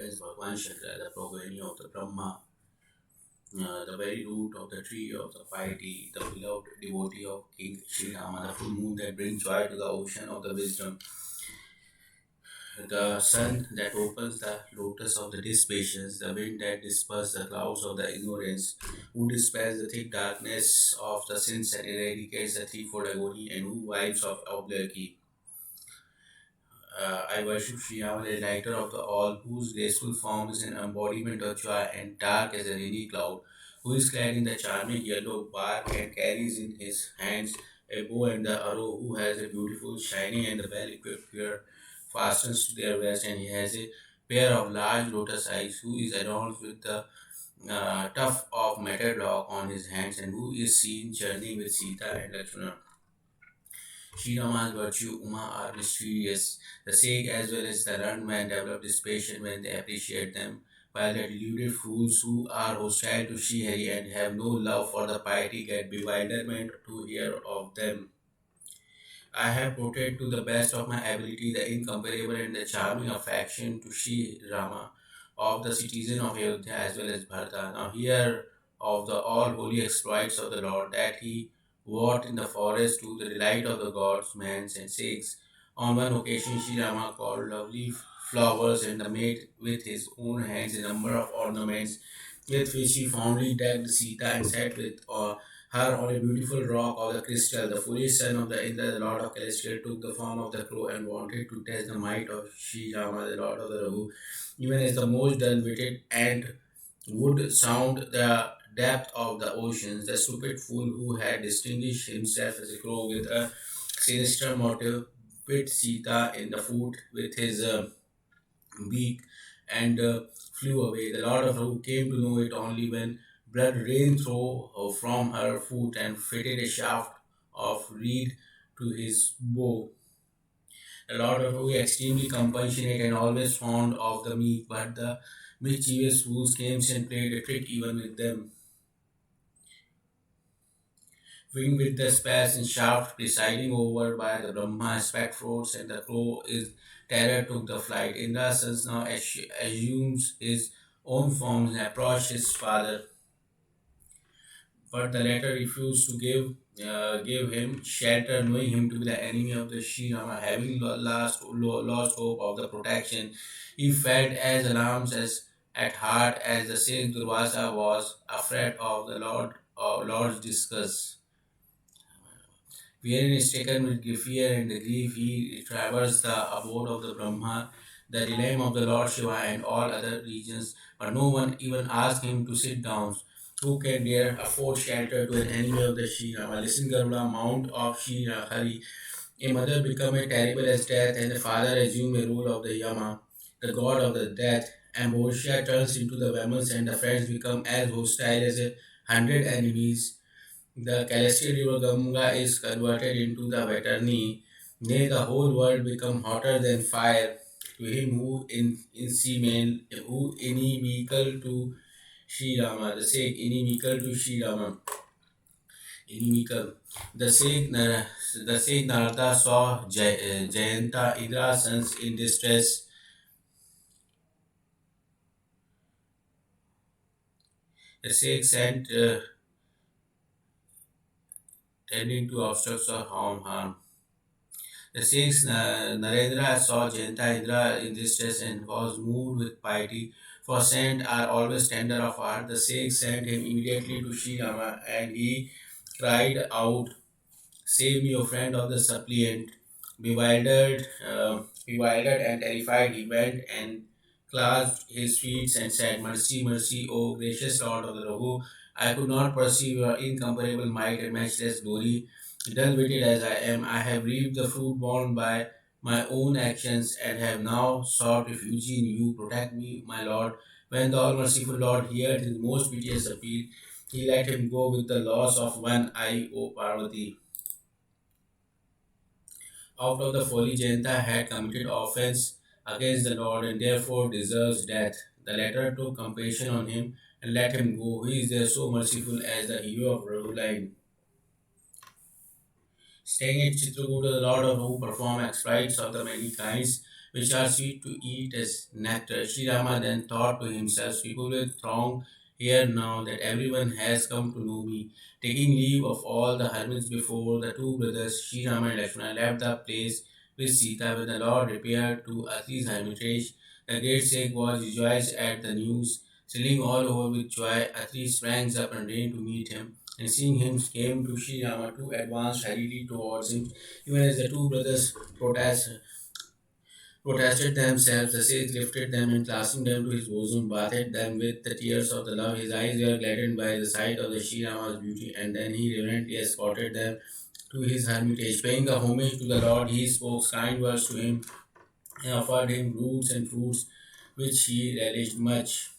as Bhagwan Shankara, the progeny of the Brahma, the very root of the tree of the piety, the beloved devotee of King Sri Rama, the full moon that brings joy to the ocean of the wisdom, the sun that opens the lotus of the dispassions, the wind that disperses the clouds of the ignorance, who dispels the thick darkness of the sins and eradicates the threefold agony, and who wipes off obloquy. I worship Sri Rama, the lighter of the all, whose graceful form is an embodiment of joy and dark as a rainy cloud, who is clad in the charming yellow bark and carries in his hands a bow and the arrow, who has a beautiful, shining, and well-equipped spear fastens to their waist, and he has a pair of large lotus eyes, who is adorned with the tuft of matted lock on his hands, and who is seen journeying with Sita and Lakshmana. Sri Rama's virtue, Uma, are mysterious. The sage as well as the learned man develop this patience when they appreciate them, while the deluded fools who are hostile to Sri Hari and have no love for the piety get bewilderment to hear of them. I have portrayed to the best of my ability the incomparable and the charming affection to Sri Rama of the citizen of Ayodhya as well as Bharata. Now hear of the all holy exploits of the Lord that he walked in the forest to the delight of the gods, men, and saints. On one occasion, Sri Rama called lovely flowers and made with his own hands a number of ornaments with which he fondly decked Sita and sat with her on a beautiful rock of the crystal. The foolish son of the Indra, the lord of Celestial, took the form of the crow and wanted to test the might of Sri Rama, the lord of the Rahu, even as the most dull-witted ant would sound the depth of the oceans. The stupid fool who had distinguished himself as a crow with a sinister motive bit Sita in the foot with his beak and flew away. The Lord of Rahu came to know it only when blood rained through from her foot and fitted a shaft of reed to his bow. The Lord of Rahu, extremely compassionate and always fond of the meek, but the mischievous fools came and played a trick even with them. Winged with the spears and shaft presiding over by the Brahma, spectros, and the crow is terror took the flight. Indra's son now assumes his own forms and approached his father, but the latter refused to give him shelter, knowing him to be the enemy of the Sri Rama. Having lost hope of the protection, he felt as alarmed as at heart as the sage Durvasa was afraid of the Lord's disgust. Wherein is taken with fear and grief, he traversed the abode of the Brahma, the realm of the Lord Shiva, and all other regions, but no one even asked him to sit down. Who can dare afford shelter to an enemy of the Sri Rama? Listen, Garuda, mount of Sri Hari. A mother become as terrible as death, and the father assume a role of the Yama, the god of the death. Ambrosia turns into the Vamans, and the friends become as hostile as 100 enemies. The celestial river Ganga is converted into the Vatarni. Nay, the whole world become hotter than fire. To him who in seaman, who inimical to Sri Rama, the sake inimical to Sri Rama, inimical. The sake Narada saw Jayanta, Indra's sons in distress. The sake sent tending to obstacles of harm. The sage Narendra saw Jayanta Indra in distress and was moved with piety, for saints are always tender of heart. The sage sent him immediately to Sri Rama, and he cried out, "Save me, O friend of the suppliant!" Bewildered and terrified, he went and clasped his feet and said, "Mercy, mercy, O gracious Lord of the Rahu! I could not perceive your incomparable might and matchless glory. Dull-witted as I am, I have reaped the fruit borne by my own actions and have now sought refuge in you. Protect me, my Lord." When the all-merciful Lord heard his most piteous appeal, he let him go with the loss of one eye, O Parvati. Out of the folly, Jayanta had committed offense against the Lord and therefore deserves death. The latter took compassion on him and let him go. He is there so merciful as the hero of Rahuline. Staying at Chitrakuta, the Lord of Rahu performed exploits of the many kinds. which are sweet to eat as nectar. Sri Rama then thought to himself, people will throng here now that everyone has come to know me. Taking leave of all the hermits before, the two brothers, Sri Rama and Lakshmana, left the place with Sita. When the Lord repaired to Atri's hermitage, the great sage was rejoiced at the news. Thrilling all over with joy, Atri sprang up and ran to meet him, and seeing him came to Sri Rama to advance hurriedly towards him. Even as the two brothers protested themselves, the sage lifted them and clasping them to his bosom, bathed them with the tears of the love. His eyes were gladdened by the sight of the Sri Rama's beauty, and then he reverently escorted them to his hermitage. Paying the homage to the Lord, he spoke kind words to him and offered him roots and fruits, which he relished much.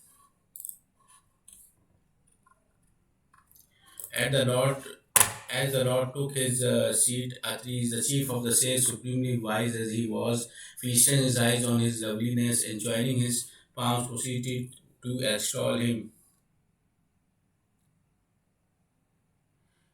At the Lord As the Lord took his seat, Atri, the chief of the sage, supremely wise as he was, feasted his eyes on his loveliness, and joining his palms, proceeded to extol him.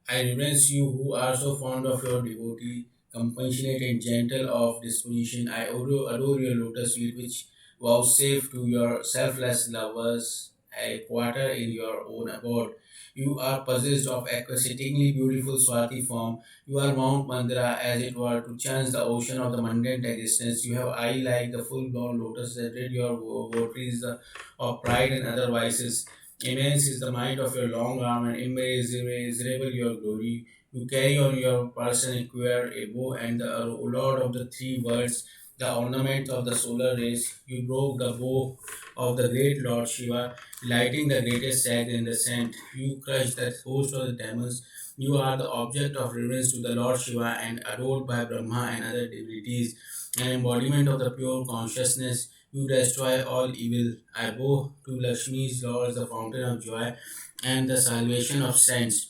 I reverence you who are so fond of your devotee, compassionate and gentle of disposition. I adore your lotus feet, which vouchsafe to your selfless lovers a quarter in your own abode. You are possessed of exceedingly beautiful Swati form. You are Mount Mandara, as it were, to chance the ocean of the mundane existence. You have eye like the full-blown lotus that rid your votaries of pride and other vices. Immense is the might of your long arm, and immeasurable your glory. You carry on your person a quiver, a bow, and the Lord of the three worlds, the ornament of the solar rays. You broke the bow of the great Lord Shiva, lighting the greatest stag in the scent. You crushed the host of the demons. You are the object of reverence to the Lord Shiva and adored by Brahma and other divinities, an embodiment of the pure consciousness. You destroy all evil. I bow to Lakshmi's Lord, the fountain of joy and the salvation of saints.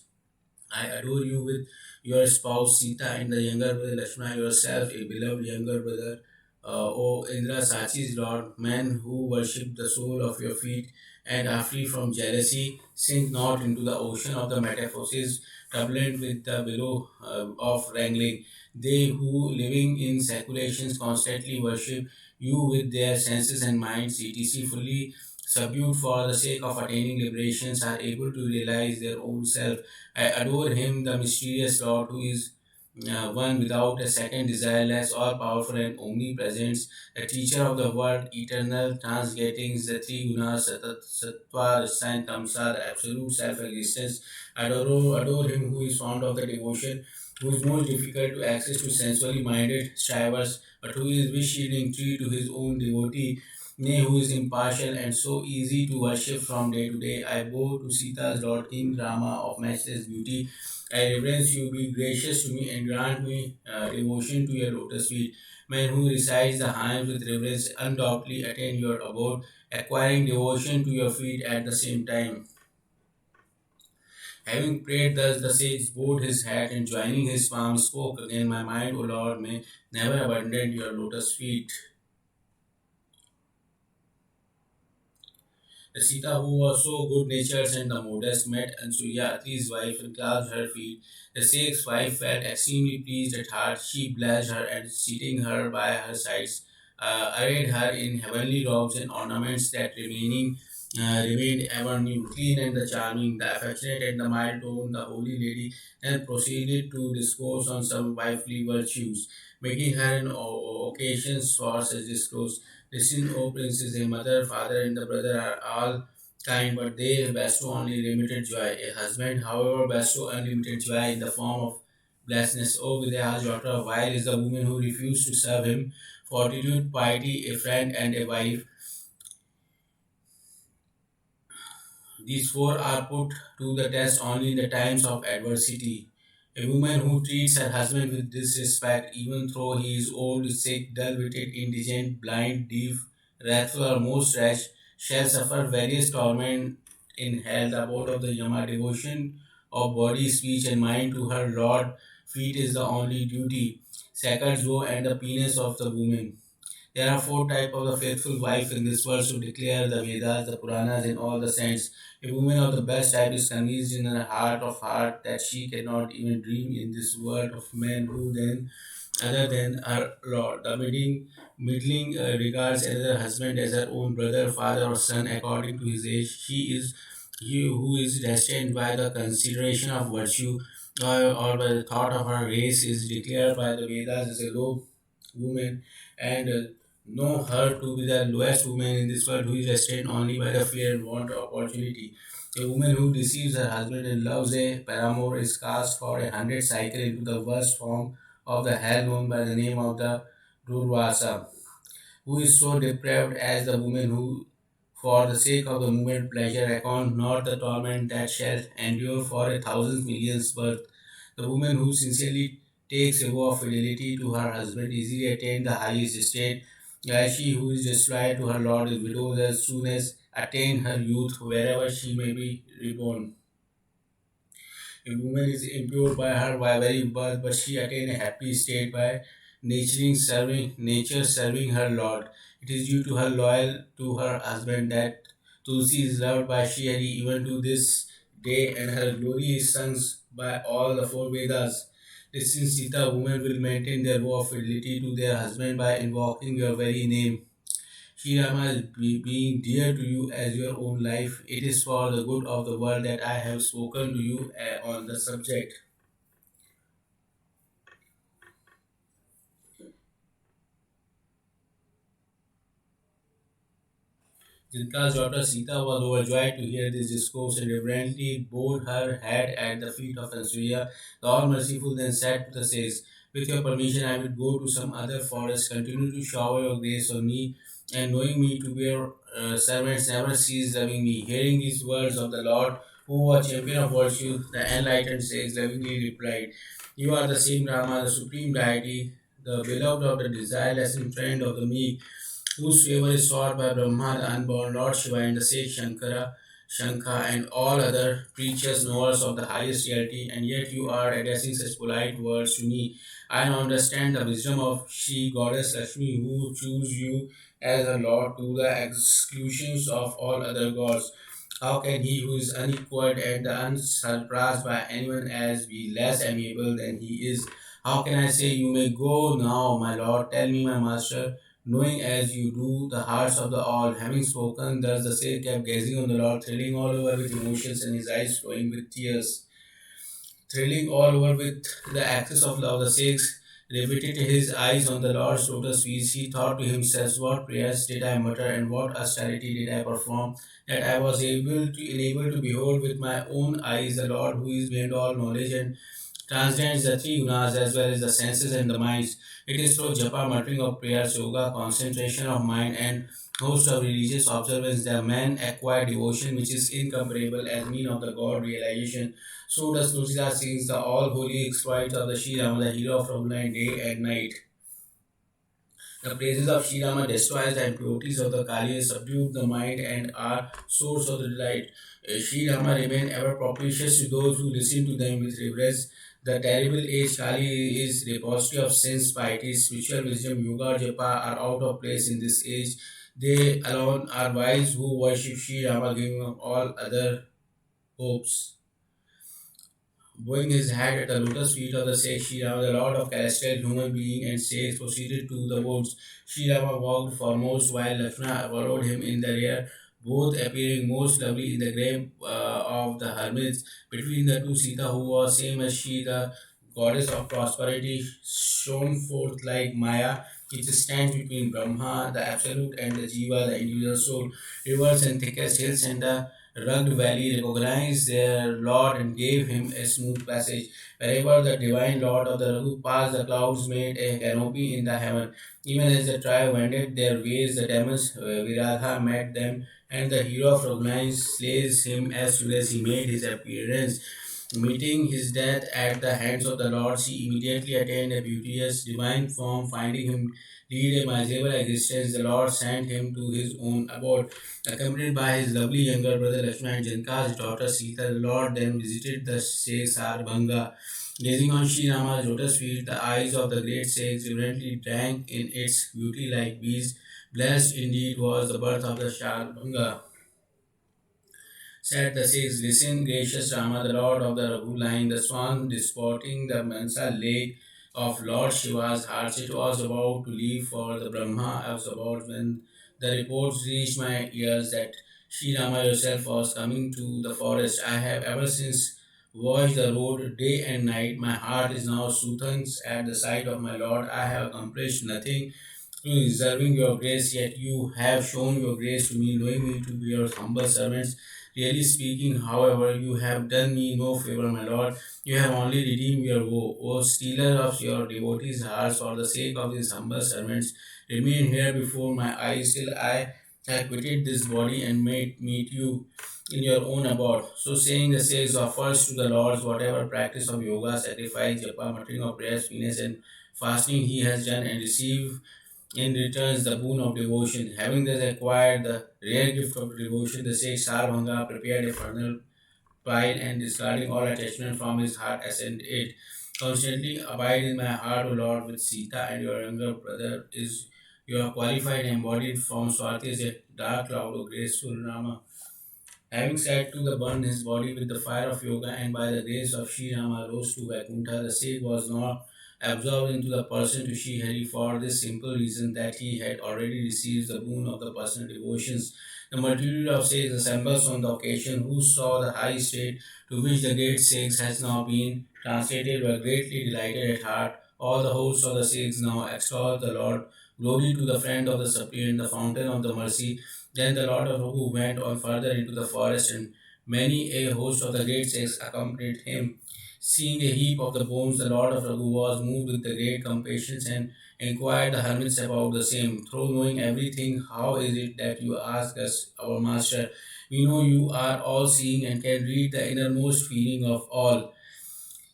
I adore you with your spouse Sita and the younger brother Lakshmana, yourself a beloved younger brother. O Indra Sachi's Lord, men who worship the sole of your feet and are free from jealousy, sink not into the ocean of the metamorphosis, turbulent with the billow of wrangling. They who, living in seculations, constantly worship you with their senses and minds, etc., fully subdued for the sake of attaining liberations, are able to realize their own self. I adore him, the mysterious Lord, who is one without a second, desireless, all powerful and omnipresent, the teacher of the world, eternal, transgetting the three gunas, sattva, rasa, and tamsa, the absolute self existence. Adore him who is fond of the devotion, who is most difficult to access to sensually minded strivers, but who is wish shielding tree to his own devotee. Nay, who is impartial and so easy to worship from day to day. I bow to Sita's Lord King Rama of matchless beauty. I reverence you, be gracious to me and grant me devotion to your lotus feet. Man who recites the hymns with reverence undoubtedly attain your abode, acquiring devotion to your feet at the same time. Having prayed thus, the sage bowed his head and joining his palms spoke again, my mind, O Lord, may never abandon your lotus feet. The Sita, who was so good natured and the modest, met Ansuya, Atri's wife, and clasped her feet. The Sheikh's wife felt extremely pleased at heart. She blessed her and, seating her by her sides, arrayed her in heavenly robes and ornaments that remained ever new, clean and the charming, the affectionate and the mild tone. The holy lady then proceeded to discourse on some wifely virtues, making her an occasions for such discourse. Listen, O princess, a mother, father, and the brother are all kind, but they bestow only limited joy. A husband, however, bestow unlimited joy in the form of blessedness. O Vidya's daughter, vile is the woman who refused to serve him. Fortitude, piety, a friend, and a wife. These four are put to the test only in the times of adversity. A woman who treats her husband with disrespect, even though he is old, sick, dull-witted, indigent, blind, deaf, wrathful, or most rash, shall suffer various torment in hell. The abode of the Yama, devotion of body, speech, and mind to her Lord, feet is the only duty. Sacred woe and the penis of the woman. There are four types of the faithful wife in this world to declare the Vedas, the Puranas, and all the saints. A woman of the best type is convinced in her heart of heart that she cannot even dream in this world of men who then other than her Lord. The middling regards another husband as her own brother, father, or son according to his age. She is he who is destined by the consideration of virtue or by the thought of her race is declared by the Vedas as a low woman and know her to be the lowest woman in this world who is restrained only by the fear and want of opportunity. A woman who deceives her husband and loves a paramour is cast for 100 cycle into the worst form of the hell known by the name of the Durvasa, who is so depraved as the woman who, for the sake of the moment pleasure, account not the torment that shall endure for a thousand millions birth. The woman who sincerely takes a vow of fidelity to her husband easily attain the highest estate, while she who is destroyed to her lord is widowed as soon as attain her youth wherever she may be reborn. A woman is impure by her by very birth, but she attained a happy state by nature serving her Lord. It is due to her loyal to her husband that Tulsi is loved by Shri even to this day, and her glory is sung by all the four Vedas. This in Sita, women will maintain their vow of fidelity to their husband by invoking your very name. Sri Rama is being dear to you as your own life. It is for the good of the world that I have spoken to you on the subject. Jinka's daughter Sita was overjoyed to hear this discourse and reverently bowed her head at the feet of Surya. The All Merciful then said to the sage, with your permission, I will go to some other forest, continue to shower your grace on me, and knowing me to be your servants, never cease loving me. Hearing these words of the Lord, who was champion of virtue, the enlightened sage lovingly replied, you are the same Rama, the supreme deity, the beloved of the desireless and friend of the meek, whose favor is sought by Brahma, the unborn Lord Shiva, and the sage Shankara, Shankha, and all other preachers, knowers of the highest reality, and yet you are addressing such polite words to me. I now understand the wisdom of She Goddess Lakshmi, who chose you as her Lord to the exclusions of all other gods. How can he who is unequaled and unsurpassed by anyone else be less amiable than he is? How can I say, you may go now, my lord? Tell me, my master, knowing as you do the hearts of the all. Having spoken, thus the sage kept gazing on the Lord, thrilling all over with emotions and his eyes flowing with tears. Thrilling all over with the access of love, the sage riveted his eyes on the Lord's lotus feet. He thought to himself, what prayers did I mutter and what austerity did I perform, that I was enabled to behold with my own eyes the Lord who is beyond all knowledge and transcends the three gunas as well as the senses and the minds. It is through japa, muttering of prayers, yoga, concentration of mind, and host of religious observance that man acquire devotion which is incomparable as mean of the God realization. So does Tulsidas sings the all holy exploits of the Sri Rama, the hero of Raghunath day and night. The praises of Sri Rama destroys the impurities of the Kali, subdue the mind, and are source of the delight. Sri Rama remain ever propitious to those who listen to them with reverence. The terrible age Kali is repository of sense, piety, spiritual wisdom, yoga, japa are out of place in this age. They alone are wise who worship Sri Rama, giving up all other hopes. Bowing his head at the lotus feet of the sage Sri Rama, the lord of celestial human being and sage, proceeded to the woods. Sri Rama walked foremost while Lakshmana followed him in the rear, both appearing most lovely in the grave of the hermits. Between the two, Sita, who was same as she, the goddess of prosperity, shone forth like Maya, which stands between Brahma, the absolute, and the Jiva, the individual soul. Rivers and thickest hills and the rugged valley recognized their Lord and gave him a smooth passage. Wherever the divine Lord of the Raghu passed, the clouds made a canopy in the heaven. Even as the tribe wended their ways, the demons Viradha met them, and the hero of Raghunath slays him as soon as he made his appearance. Meeting his death at the hands of the Lord, she immediately attained a beauteous divine form. Finding him lead a miserable existence, the Lord sent him to his own abode. Accompanied by his lovely younger brother Lakshmana and Janka's daughter Sita, the Lord then visited the sage Sarbanga. Gazing on Sri Rama's lotus feet, the eyes of the great sage reverently drank in its beauty like bees. Blessed indeed was the birth of the Sarbanga. Said the sage, listen, gracious Rama, the lord of the Raghu line, the swan disporting the Mansa lake of Lord Shiva's heart. It was about to leave for the Brahma. I was about when the reports reached my ears that Sri Rama yourself was coming to the forest. I have ever since watched the road day and night. My heart is now soothed at the sight of my Lord. I have accomplished nothing to deserving your grace, yet you have shown your grace to me, knowing me to be your humble servants. Really speaking, however, you have done me no favor, my Lord. You have only redeemed your woe. O stealer of your devotees' hearts, for the sake of these humble servants, remain here before my eyes till I have quitted this body and made meet you in your own abode. So saying, the sage offers to the Lord whatever practice of yoga, sacrifice, japa, muttering of prayers, penance, and fasting he has done, and receive in returns the boon of devotion. Having thus acquired the rare gift of devotion, the sage Sarvanga prepared a funeral pile and discarding all attachment from his heart ascended it. Constantly abide in my heart, O Lord, with Sita and your younger brother is your qualified embodied form. Swarti is a dark cloud, O graceful Rama. Having said to the burn his body with the fire of yoga, and by the grace of Sri Rama rose to Vaikuntha, the sage was not absorbed into the person to Sri Hari for this simple reason that he had already received the boon of the personal devotions. The multitude of sages assembles on the occasion who saw the high state to which the great sages has now been translated were greatly delighted at heart. All the hosts of the sages now extol the Lord. Glory to the friend of the suppliant, the fountain of the mercy. Then the Lord of Raghu went on further into the forest, and many a host of the great sages accompanied him. Seeing a heap of the bones, the Lord of Raghu was moved with the great compassion and inquired the hermits about the same. Through knowing everything, how is it that you ask us, our master? We know you are all seeing and can read the innermost feeling of all.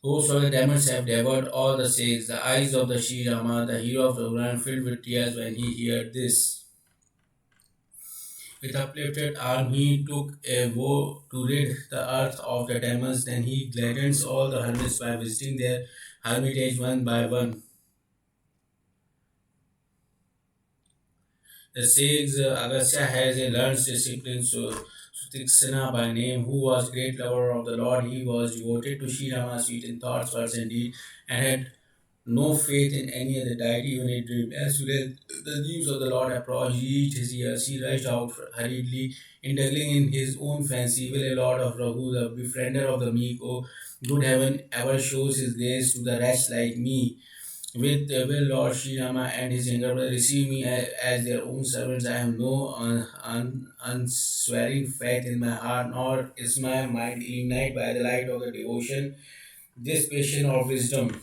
Hosts of the demons have devoured all the sages. The eyes of the Sri Rama, the hero of the Quran, filled with tears when he heard this. With uplifted arm, he took a vow to rid the earth of the demons. Then he gladdens all the hermits by visiting their hermitage one by one. The sage Agastya has a learned discipline, so Sutiksana by name, who was great lover of the Lord. He was devoted to Sri Rama's feet in thoughts, words, and deed, and had no faith in any other deity even a dream. As soon as the news of the Lord approached, he reached his ears. He rushed out hurriedly, indulging in his own fancy. Will a Lord of Raghu, the befriender of the meek, O good heaven, ever shows his grace to the wretch like me? Will Lord Sri Rama and his younger brother receive me as their own servants? I have no unswearing faith in my heart, nor is my mind illuminated by the light of the devotion, this passion or wisdom.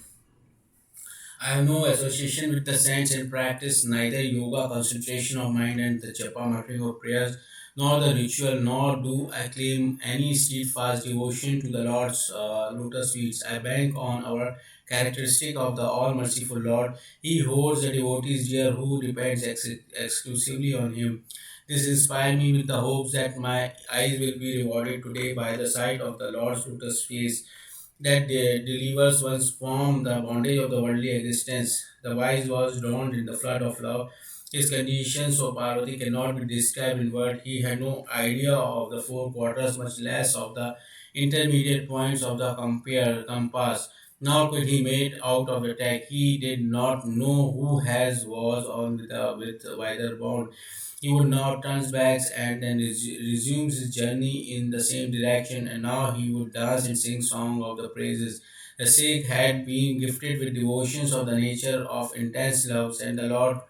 I have no association with the saints and practice neither yoga, concentration of mind, and the japa muttering of prayers, nor the ritual, nor do I claim any steadfast devotion to the Lord's lotus feet. I bank on our characteristic of the all merciful Lord. He holds the devotees dear who depends exclusively on Him. This inspires me with the hopes that my eyes will be rewarded today by the sight of the Lord's lotus face that delivers one from the bondage of the worldly existence. The wise was drowned in the flood of love. His condition, so Parvati, cannot be described in words. He had no idea of the four quarters, much less of the intermediate points of the compass. Nor could he make out of the tag. He did not know who has was on with whither bound. He would now turn back and then resumes his journey in the same direction, and now he would dance and sing song of the praises. The Sikh had been gifted with devotions of the nature of intense loves, and the Lord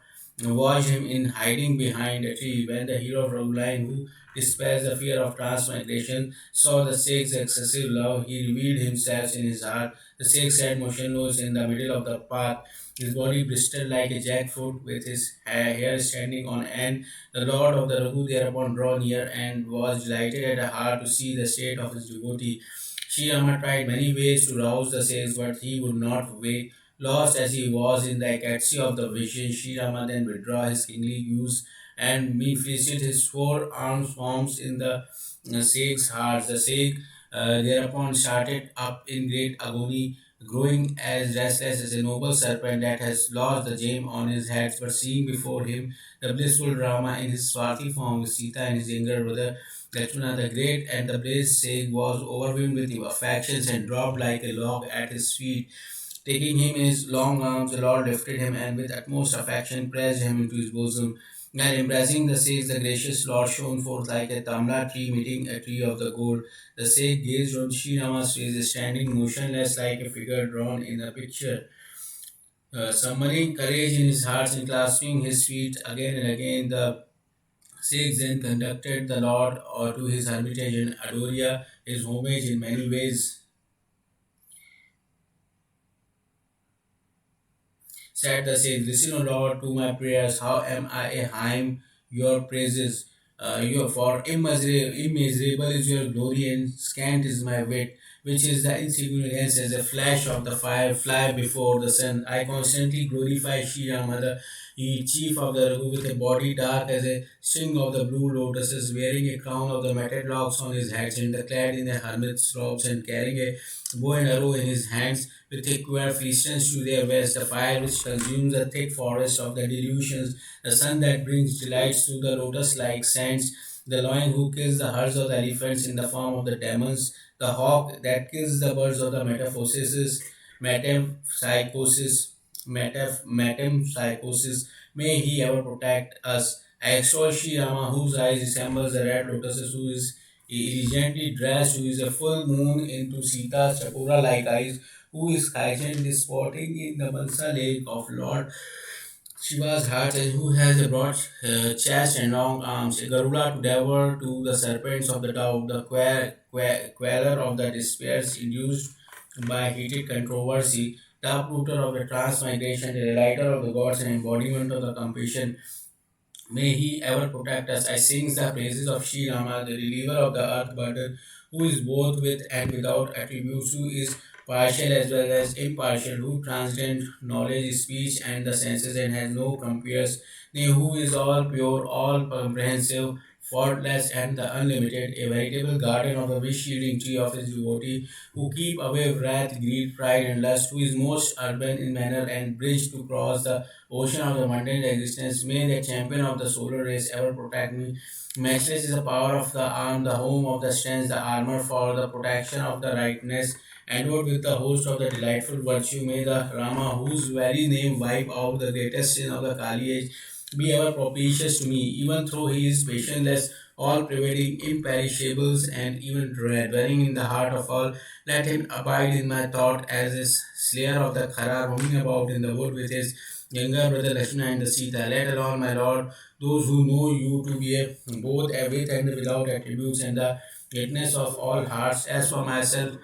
watched him in hiding behind a tree. When the hero of Raghuline, who despised the fear of transmigration, saw the Sikh's excessive love, he revealed himself in his heart. The Sikh sat motionless in the middle of the path, his body blistered like a jackfruit, with his hair standing on end. The Lord of the Raghu thereupon drew near and was delighted at heart to see the state of his devotee. Sri Rama tried many ways to rouse the sage, but he would not wake. Lost as he was in the ecstasy of the vision, Sri Rama then withdrew his kingly views and manifested his four arms forms in the Sage's heart. The Sage thereupon started up in great agony, growing as restless as a noble serpent that has lost the gem on his head, but seeing before him the blissful Rama in his swarthy form with Sita and his younger brother Lakshmana the Great, and the blessed Sage was overwhelmed with affections and dropped like a log at his feet. Taking him in his long arms, the Lord lifted him and with utmost affection pressed him into his bosom. And embracing the sage, the gracious Lord shone forth like a tamla tree meeting a tree of the gold. The sage gazed on Sri Rama's face, standing motionless like a figure drawn in a picture. Summoning courage in his heart and clasping his feet again and again, the sage then conducted the Lord to his hermitage in Adoria, his homage in many ways. Said the sage, listen, O Lord, to my prayers. How am I a hymn your praises? For immeasurable is your glory and scant is my wit, which is the insignificance as a flash of the fire fly before the sun. I constantly glorify Shri Rama, the chief of the Raghu, with a body dark as a string of the blue lotuses, wearing a crown of the matted locks on his head, and clad in a hermit's robes, and carrying a bow and arrow in his hands, with a queer feastings to their west, the fire which consumes the thick forest of the delusions, the sun that brings delights to the lotus-like sands, the lion who kills the herds of the elephants in the form of the demons, the hawk that kills the birds of the metempsychosis, metempsychosis. May he ever protect us. I extol Sri Rama, whose eyes resembles the red lotuses, who is elegantly dressed, who is a full moon into Sita's chakora-like eyes, who is kindly sporting in the Mansa lake of Lord Shiva's heart, and who has a broad chest and long arms, a Garuda to devour to the serpents of the dove, the queller of the despairs induced by heated controversy, the uprooter of the transmigration, the delighter of the gods, and embodiment of the compassion. May he ever protect us. I sing the praises of Sri Rama, the reliever of the earth burden, who is both with and without attributes, who is partial as well as impartial, who transcends knowledge, speech, and the senses, and has no compeers, nay, who is all pure, all comprehensive, faultless, and the unlimited, a veritable garden of the wish yielding tree of his devotee, who keep away wrath, greed, pride, and lust, who is most urban in manner and bridge to cross the ocean of the mundane existence. May the champion of the solar race ever protect me. Matchless is the power of the arm, the home of the strength, the armor for the protection of the rightness, endowed with the host of the delightful virtue. May the Rama, whose very name wipe out the greatest sin of the Kali age, be ever propitious to me, even though he is patientless, all pervading, imperishables, and even dwelling in the heart of all. Let him abide in my thought as a slayer of the Khara, roaming about in the wood with his younger brother Lakshmana and the Sita. Let alone, my Lord, those who know you to be both a with and without attributes and the greatness of all hearts. As for myself,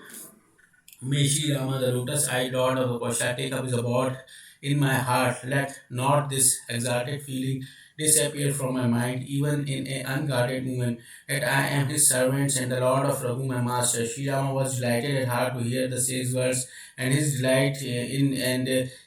may Sri Rama, the lotus-eyed Lord of Upasha, take up his abode in my heart. Let not this exalted feeling disappear from my mind, even in an unguarded moment, that I am his servant and the Lord of Raghu, my master. Sri Rama was delighted at heart to hear the sage's words, and his delight in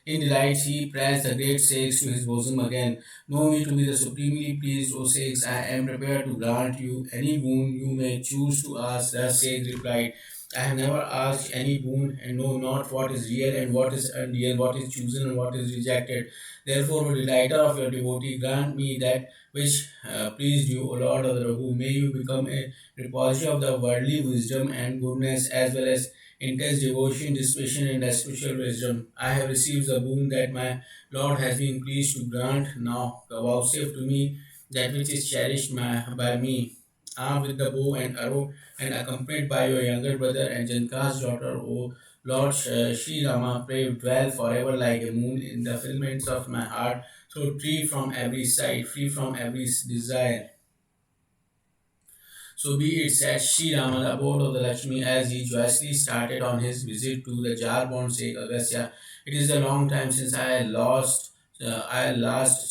delight he pressed the great sage to his bosom again. Know me to be the supremely pleased, O sage. I am prepared to grant you any boon you may choose to ask. The sage replied, I have never asked any boon and know not what is real and what is unreal, what is chosen and what is rejected. Therefore, O delighter of your devotee, grant me that which pleased you, O Lord of the Raghu. May you become a repository of the worldly wisdom and goodness, as well as intense devotion, discretion, and spiritual wisdom. I have received the boon that my Lord has been pleased to grant. Now, vouchsafe to me that which is cherished by me. Armed with the bow and arrow, and accompanied by your younger brother and Janka's daughter, O Lord Sri Rama, pray dwell forever like a moon in the filaments of my heart, so free from every sight, free from every desire. So be it, said Sri Rama, the abode of the Lakshmi, as he joyously started on his visit to the jar-born sake Agastya. It is a long time since I last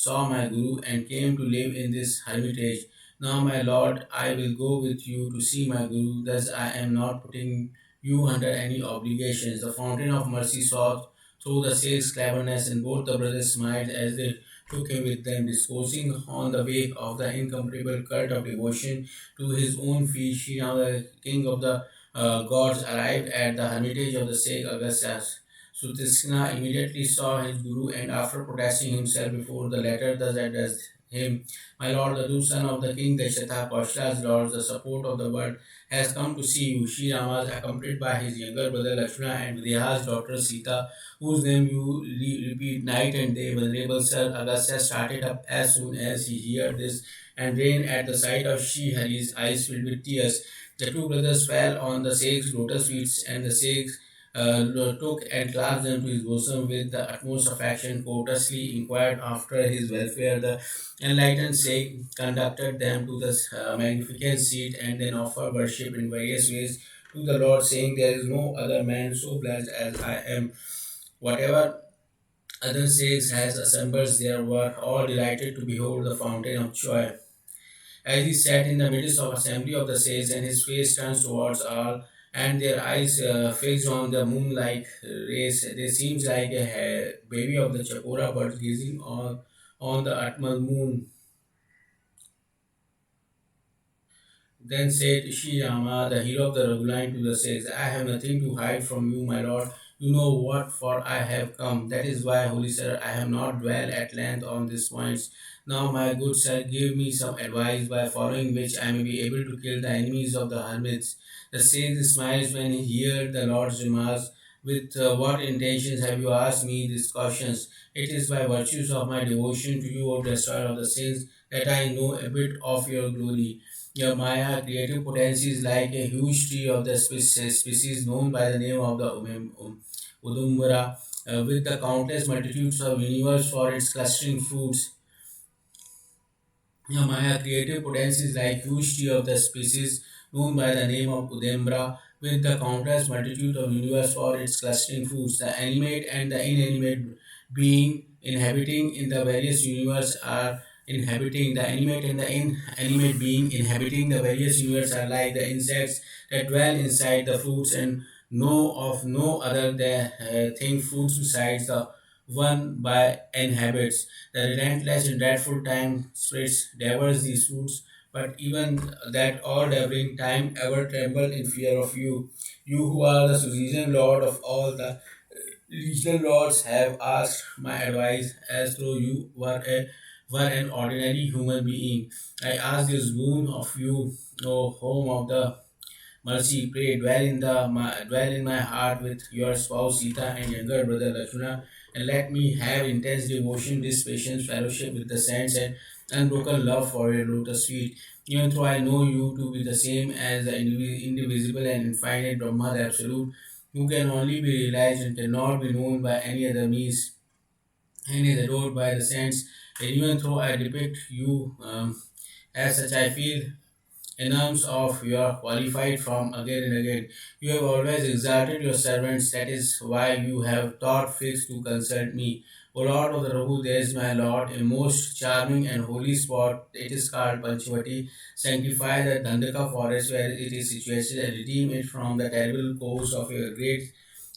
saw my Guru and came to live in this hermitage. Now, my Lord, I will go with you to see my Guru. Thus, I am not putting you under any obligations. The fountain of mercy saw through the sage's cleverness, and both the brothers smiled as they took him with them, discoursing on the way of the incomparable cult of devotion to his own feet. Sri Rama, the king of the gods, arrived at the hermitage of the sage Agastya. Sutisna immediately saw his guru, and after protesting himself before the latter, thus addressed him, my lord, the true son of the king Dashatha, Kaushalya's lord, the support of the world, has come to see you. Sri Rama, accompanied by his younger brother Lakshmana and Videha's daughter Sita, whose name you repeat night and day. Venerable Sir Agastya started up as soon as he heard this and ran at the sight of Sri Hari's eyes filled with tears. The two brothers fell on the Sheikh's lotus feet, and the Sheikh took and clasped them to his bosom with the utmost affection, courteously inquired after his welfare. The enlightened Sheikh conducted them to the magnificent seat and then offered worship in various ways to the Lord, saying, "There is no other man so blessed as I am. Whatever other Sheikhs has assembled there were all delighted to behold the fountain of joy. As he sat in the midst of assembly of the saints, and his face turned towards all, and their eyes fixed on the moonlight rays, they seemed like a baby of the Chakora bird gazing on the Atmal moon. Then said Sri Rama, the hero of the Raghuline, to the sage, I have nothing to hide from you, my lord. You know what for I have come. That is why, holy sir, I have not dwelt at length on these points. Now, my good sir, give me some advice by following which I may be able to kill the enemies of the hermits. The sage smiles when he heard the Lord's remarks. With what intentions have you asked me these questions? It is by virtues of my devotion to you, O destroyer of the sins, that I know a bit of your glory. Your Maya creative potency is like a huge tree of the species known by the name of the Udumbara, with the countless multitudes of universe for its clustering fruits. Maya creative potential is like huge tree of the species known by the name of Udembra, with the countless multitude of universe for its clustering fruits. The animate and the inanimate being inhabiting in the various universe are inhabiting the animate and the inanimate being inhabiting the various universe are like the insects that dwell inside the fruits and know of no other thing fruits besides the one by inhabits. The relentless and dreadful time spirits devours these fruits, but even that all-devouring time ever tremble in fear of you. You who are the suzerain lord of all the regional lords have asked my advice as though you were an ordinary human being. I ask this boon of you, O home of the mercy, pray, dwell in my heart with your spouse Sita and younger brother Lakshmana, and let me have intense devotion, this patience, fellowship with the saints, and unbroken love for your lotus feet. Even though I know you to be the same as the indivisible and infinite Brahma, the Absolute, who can only be realized and cannot be known by any other means, and is adored by the saints. And even though I depict you as such, I feel enams of you are qualified from again and again. You have always exalted your servants, that is why you have thought fit to consult me. O Lord of the Rahu, there is my Lord, a most charming and holy spot. It is called Panchavati. Sanctify the Dandaka forest where it is situated and redeem it from the terrible course of your great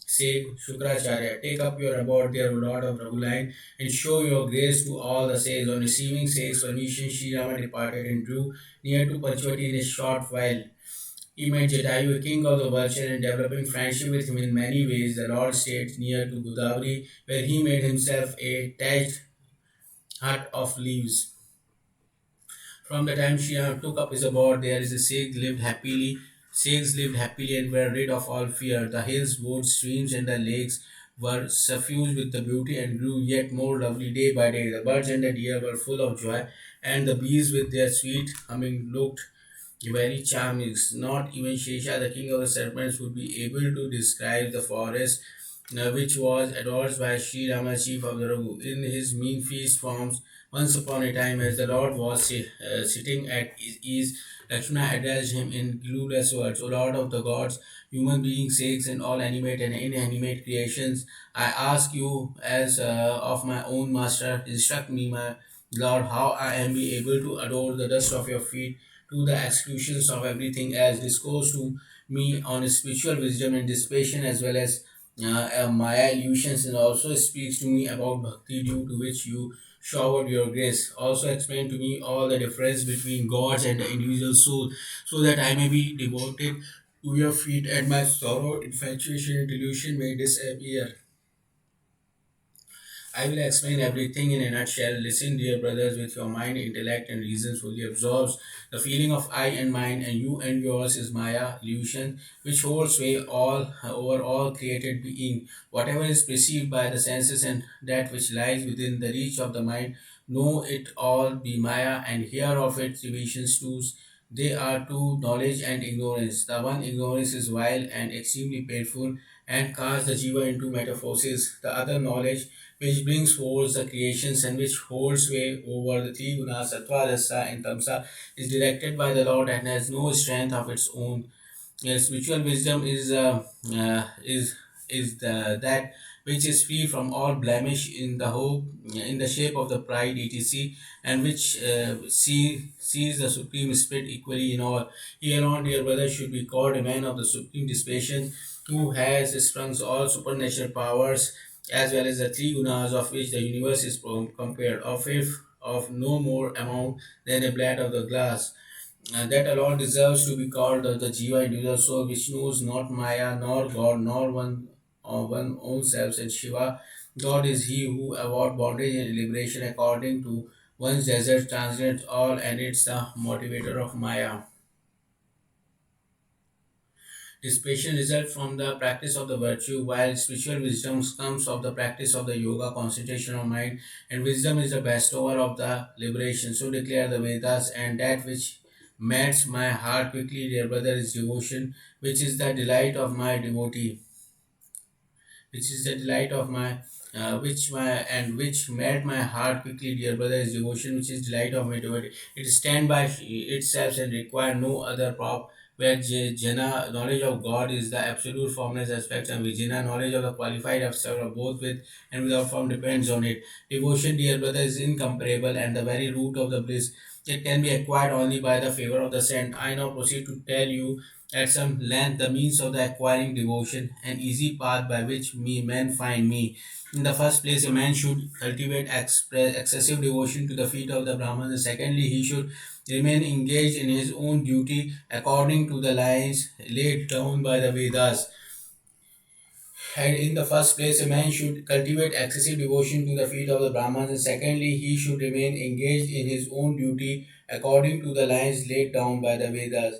sage Shukracharya. Take up your abode there, O Lord of Raghuline, and show your grace to all the sages. On receiving sage's permission, Sri Rama departed and drew near to Panchavati in a short while. He met Jatayu, a king of the vulture, and developing friendship with him in many ways. The Lord stayed near to Godavari, where he made himself a thatched hut of leaves. From the time Shriram took up his abode there, the Sheikhs lived happily and were rid of all fear. The hills, woods, streams, and the lakes were suffused with the beauty and grew yet more lovely day by day. The birds and the deer were full of joy, and the bees with their sweet humming looked very charming. Not even Shesha, the king of the serpents, would be able to describe the forest which was adored by Sri Rama, chief of the Raghu. In his mean feast forms, once upon a time, as the Lord was sitting at his ease, Lakshmana addressed him in clueless words, O Lord of the gods, human beings, sakes, and all animate and inanimate creations, I ask you, as of my own master, instruct me, my Lord, how I am be able to adore the dust of your feet to the exclusions of everything else. Discourse to me on spiritual wisdom and dissipation as well as Maya illusions, and also speaks to me about bhakti due to which you showered your grace. Also explain to me all the difference between gods and the individual soul, so that I may be devoted to your feet and my sorrow, infatuation, and delusion may disappear. I will explain everything in a nutshell. Listen, dear brothers, with your mind, intellect, and reason fully absorbs. The feeling of I and mine and you and yours is Maya, illusion, which holds sway all over all created being. Whatever is perceived by the senses and that which lies within the reach of the mind, know it all be Maya, and hear of its divisions too. They are two, knowledge and ignorance. The one ignorance is vile and extremely painful and casts the jiva into metamorphosis. The other knowledge, which brings forth the creations and which holds sway over the three gunas, sattva, rasa, and tamsa, is directed by the Lord and has no strength of its own. Yes, spiritual wisdom is that which is free from all blemish in the hope, in the shape of the pride, etc., and which sees the supreme spirit equally in all. He alone, dear brother, should be called a man of the supreme dispassion, who has sprung all supernatural powers, as well as the three gunas of which the universe is compared, of if of no more amount than a blade of the glass. That alone deserves to be called the Jiva individual soul, which knows not Maya, nor God, nor one own self. And Shiva, God is he who avoid bondage and liberation according to one's desert, transcends all, and it's the motivator of Maya. Dissipation results from the practice of the virtue, while spiritual wisdom comes of the practice of the yoga, concentration of mind, and wisdom is the bestower of the liberation. So declare the Vedas, and that which melts my heart quickly, dear brother, is devotion, which is the delight of my devotee, which is the delight of my which my and which melt my heart quickly, dear brother, is devotion, which is delight of my devotee. It stand by itself and require no other prop. Where jhana, knowledge of God, is the absolute formless aspect, and vijnana, knowledge of the qualified aspect of both with and without form, depends on it. Devotion, dear brother, is incomparable and the very root of the bliss. It can be acquired only by the favor of the saint. I now proceed to tell you at some length the means of the acquiring devotion, an easy path by which men find me. In the first place, a man should cultivate excessive devotion to the feet of the Brahman. Secondly, he should remain engaged in his own duty according to the lines laid down by the Vedas. And in the first place, a man should cultivate excessive devotion to the feet of the Brahmans, and secondly, he should remain engaged in his own duty according to the lines laid down by the Vedas.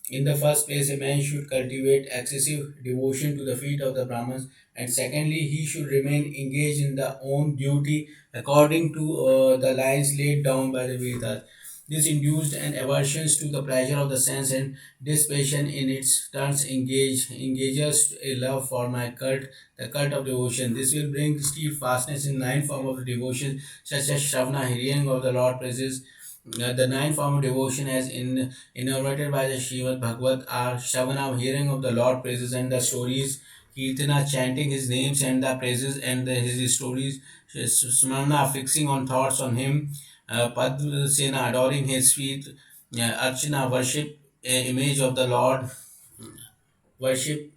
In the first place, a man should cultivate excessive devotion to the feet of the Brahmins, and secondly, he should remain engaged in the own duty according to the lines laid down by the Vedas. This induced an aversion to the pleasure of the sense, and dissipation in its turns engages a love for my cult, the cult of devotion. This will bring steadfastness in nine forms of devotion, such as Shravana, hearing of the Lord praises. The nine form of devotion as innovated by the Srimad Bhagavat are Shravana, hearing of the Lord praises and the stories, Kirtana, chanting his names and the praises and his stories, Smarna, fixing on thoughts on him, Padmasena, adoring his feet, Archana, worship image of the Lord, worship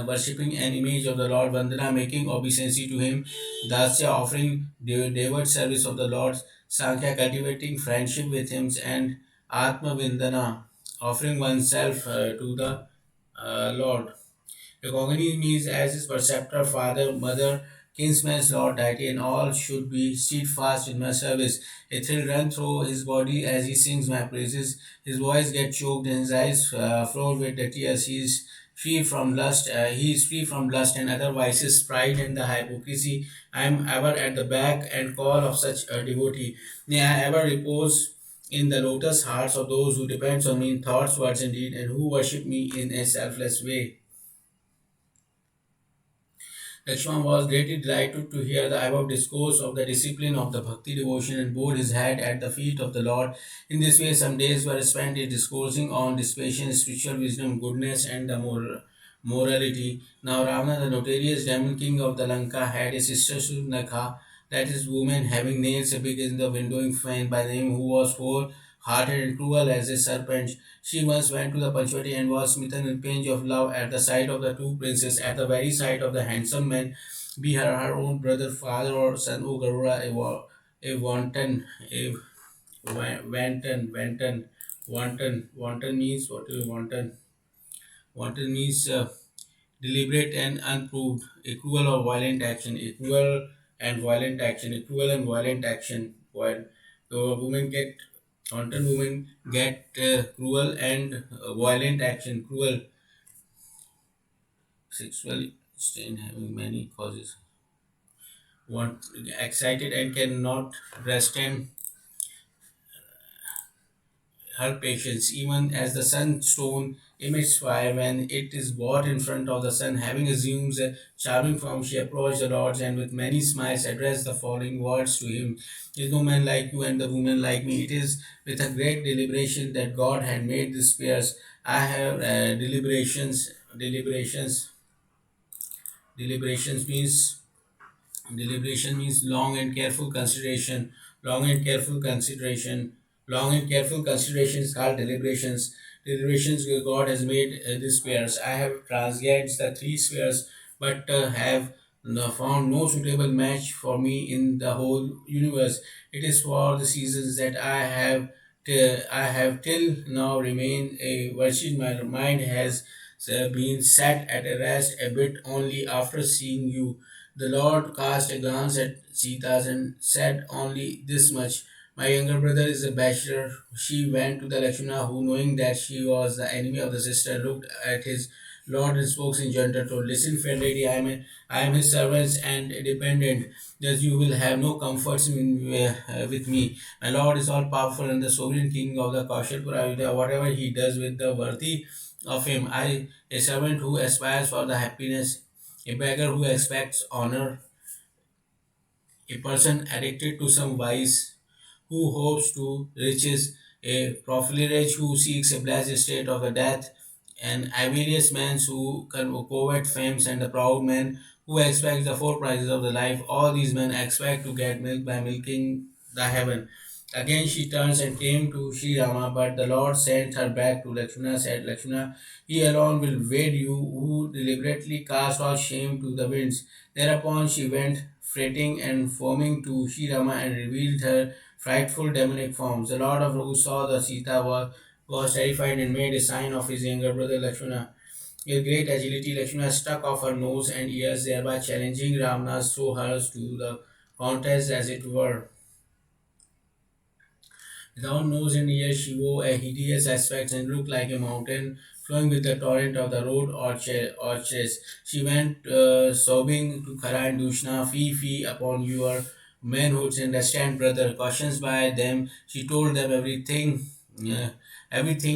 worshipping an image of the Lord, Vandana, making obeisance to him, Dasya, offering devout service of the Lord, Sankhya, cultivating friendship with him, and Atma Vindana, offering oneself to the Lord. Recognize me as his preceptor, father, mother, kinsman's lord, deity, and all should be steadfast in my service. A thrill runs through his body as he sings my praises. His voice gets choked and his eyes flow with the tears. Free from lust. He is free from lust and other vices, pride, and the hypocrisy. I am ever at the back and call of such a devotee. May I ever repose in the lotus hearts of those who depend on me in thoughts, words, and deed, and who worship me in a selfless way. Lakshman was greatly delighted to hear the above discourse of the discipline of the bhakti devotion and bowed his head at the feet of the Lord. In this way, some days were spent in discoursing on dissipation, spiritual wisdom, goodness, and the morality. Now, Ravana, the notorious demon king of the Lanka, had a sister Sunakha, that is, woman having nails big in the windowing fan by name, who was whole-hearted and cruel as a serpent. She once went to the Panchvati and was smitten in pain of love at the sight of the two princes, at the very sight of the handsome man, be her own brother, father, or son, O Garuda, a wanton, wanton means what is wanton? Wanton means deliberate and unproved, a cruel or violent action, and violent action, a cruel and violent action. While the women get wanton women get cruel and violent action, cruel sexual strain having many causes. Want excited and cannot rest and her patience, even as the sunstone emits fire when it is brought in front of the sun. Having assumed a charming form, she approached the lords and with many smiles addressed the following words to him. There is no man like you and the woman like me. It is with a great deliberation that God had made these pairs. I have deliberations means deliberation means long and careful consideration. Long and careful consideration. Long and careful consideration is called deliberations. Deliberations where God has made these spheres. I have transgressed the three spheres, but have found no suitable match for me in the whole universe. It is for the seasons that I have till now remained a virgin. My mind has been set at a rest a bit only after seeing you. The Lord cast a glance at Sita and said only this much. My younger brother is a bachelor. She went to the Lakshmana, who, knowing that she was the enemy of the sister, looked at his Lord and spoke in gentle tone. Listen, fair lady, I am his servant and dependent. Thus you will have no comforts with me. My Lord is all powerful and the sovereign king of the Kaushal. Whatever he does with the worthy of him, I, a servant who aspires for the happiness, a beggar who expects honor, a person addicted to some vice who hopes to riches, a profligate who seeks a blessed state of the death, an avaricious man who covet fames, and the proud man who expects the four prizes of the life. All these men expect to get milk by milking the heaven. Again she turns and came to Sri Rama, but the Lord sent her back to Lakshmana, said, Lakshmana, he alone will wed you, who deliberately cast all shame to the winds. Thereupon she went fretting and foaming to Sri Rama and revealed her frightful demonic forms. The Lord of who saw the Sita was terrified and made a sign of his younger brother Lakshmana. With great agility, Lakshmana struck off her nose and ears, thereby challenging Ramnas through hers to the contest as it were. Without nose and ears, she wore a hideous aspect and looked like a mountain flowing with the torrent of the road or chest. She went sobbing to Khara and Dushna, fee fee upon your manhoods and stand brother. Cautions by them, she told them everything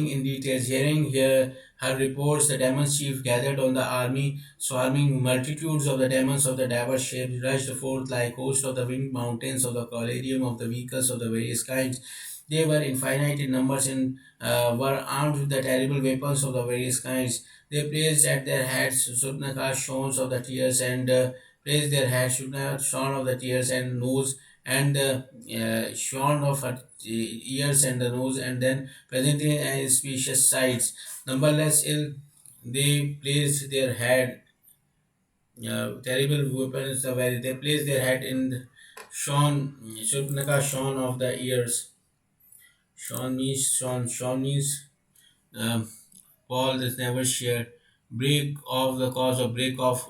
in details. Hearing her reports, the demons chief gathered on the army, swarming multitudes of the demons of the diverse shapes rushed forth like hosts of the winged mountains of the collidium of the vehicles of the various kinds. They were infinite in numbers and were armed with the terrible weapons of the various kinds. They placed at their heads Supnaka shones of the tears and placed their heads Supnaka shone of the tears and nose and shone of her ears and the nose and then presenting specious sides. Numberless ill they placed their head terrible weapons where they placed their head in the shone Supnaka shone of the ears. Sean means um, Paul is never shared. Break off the cause of break off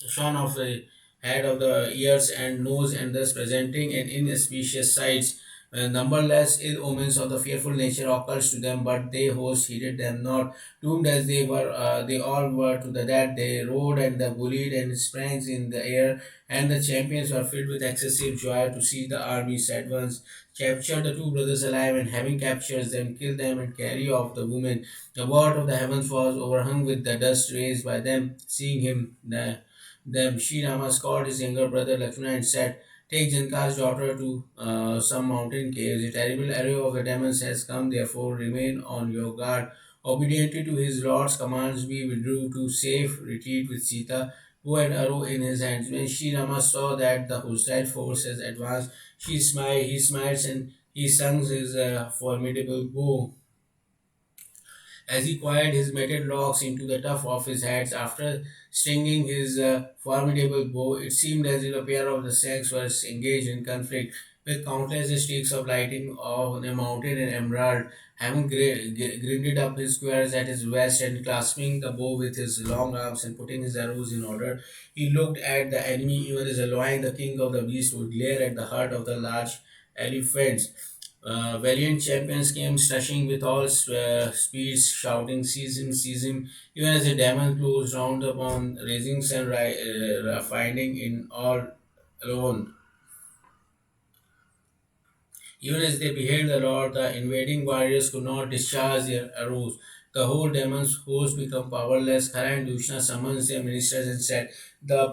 shorn of the head of the ears and nose and thus presenting an inauspicious sights. Numberless ill omens of the fearful nature occurs to them, but they host heeded them not. Doomed as they were, they all were to the death. They rode and they bullied and sprang in the air, and the champions were filled with excessive joy to see the armies advance. Captured the two brothers alive, and having captured them, killed them and carry off the woman. The world of the heavens was overhung with the dust raised by them. Seeing him, them Sri Rama called his younger brother Lakshmana and said, take Janka's daughter to some mountain caves. A terrible arrow of the demons has come, therefore remain on your guard. Obediently to his lord's commands, we withdrew to safe retreat with Sita, bow and arrow in his hands. When Sri Rama saw that the hostile force has advanced, he smiles and he slings his formidable bow. As he coiled his matted locks into the tuft of his hat after stringing his formidable bow, it seemed as if a pair of the sex were engaged in conflict. with countless streaks of lighting of the mountain and emerald, having grinded up his squares at his waist and clasping the bow with his long arms and putting his arrows in order. He looked at the enemy even as a lion, the king of the beast, would glare at the heart of the large elephants. Valiant champions came rushing with all speeds, shouting, "Seize him, seize him!" Even as the demon closed round upon raising sun, finding in all alone. Even as they beheld the Lord, the invading warriors could not discharge their arrows. The whole demon's host became powerless. Kara and Dushna summoned their ministers and said, the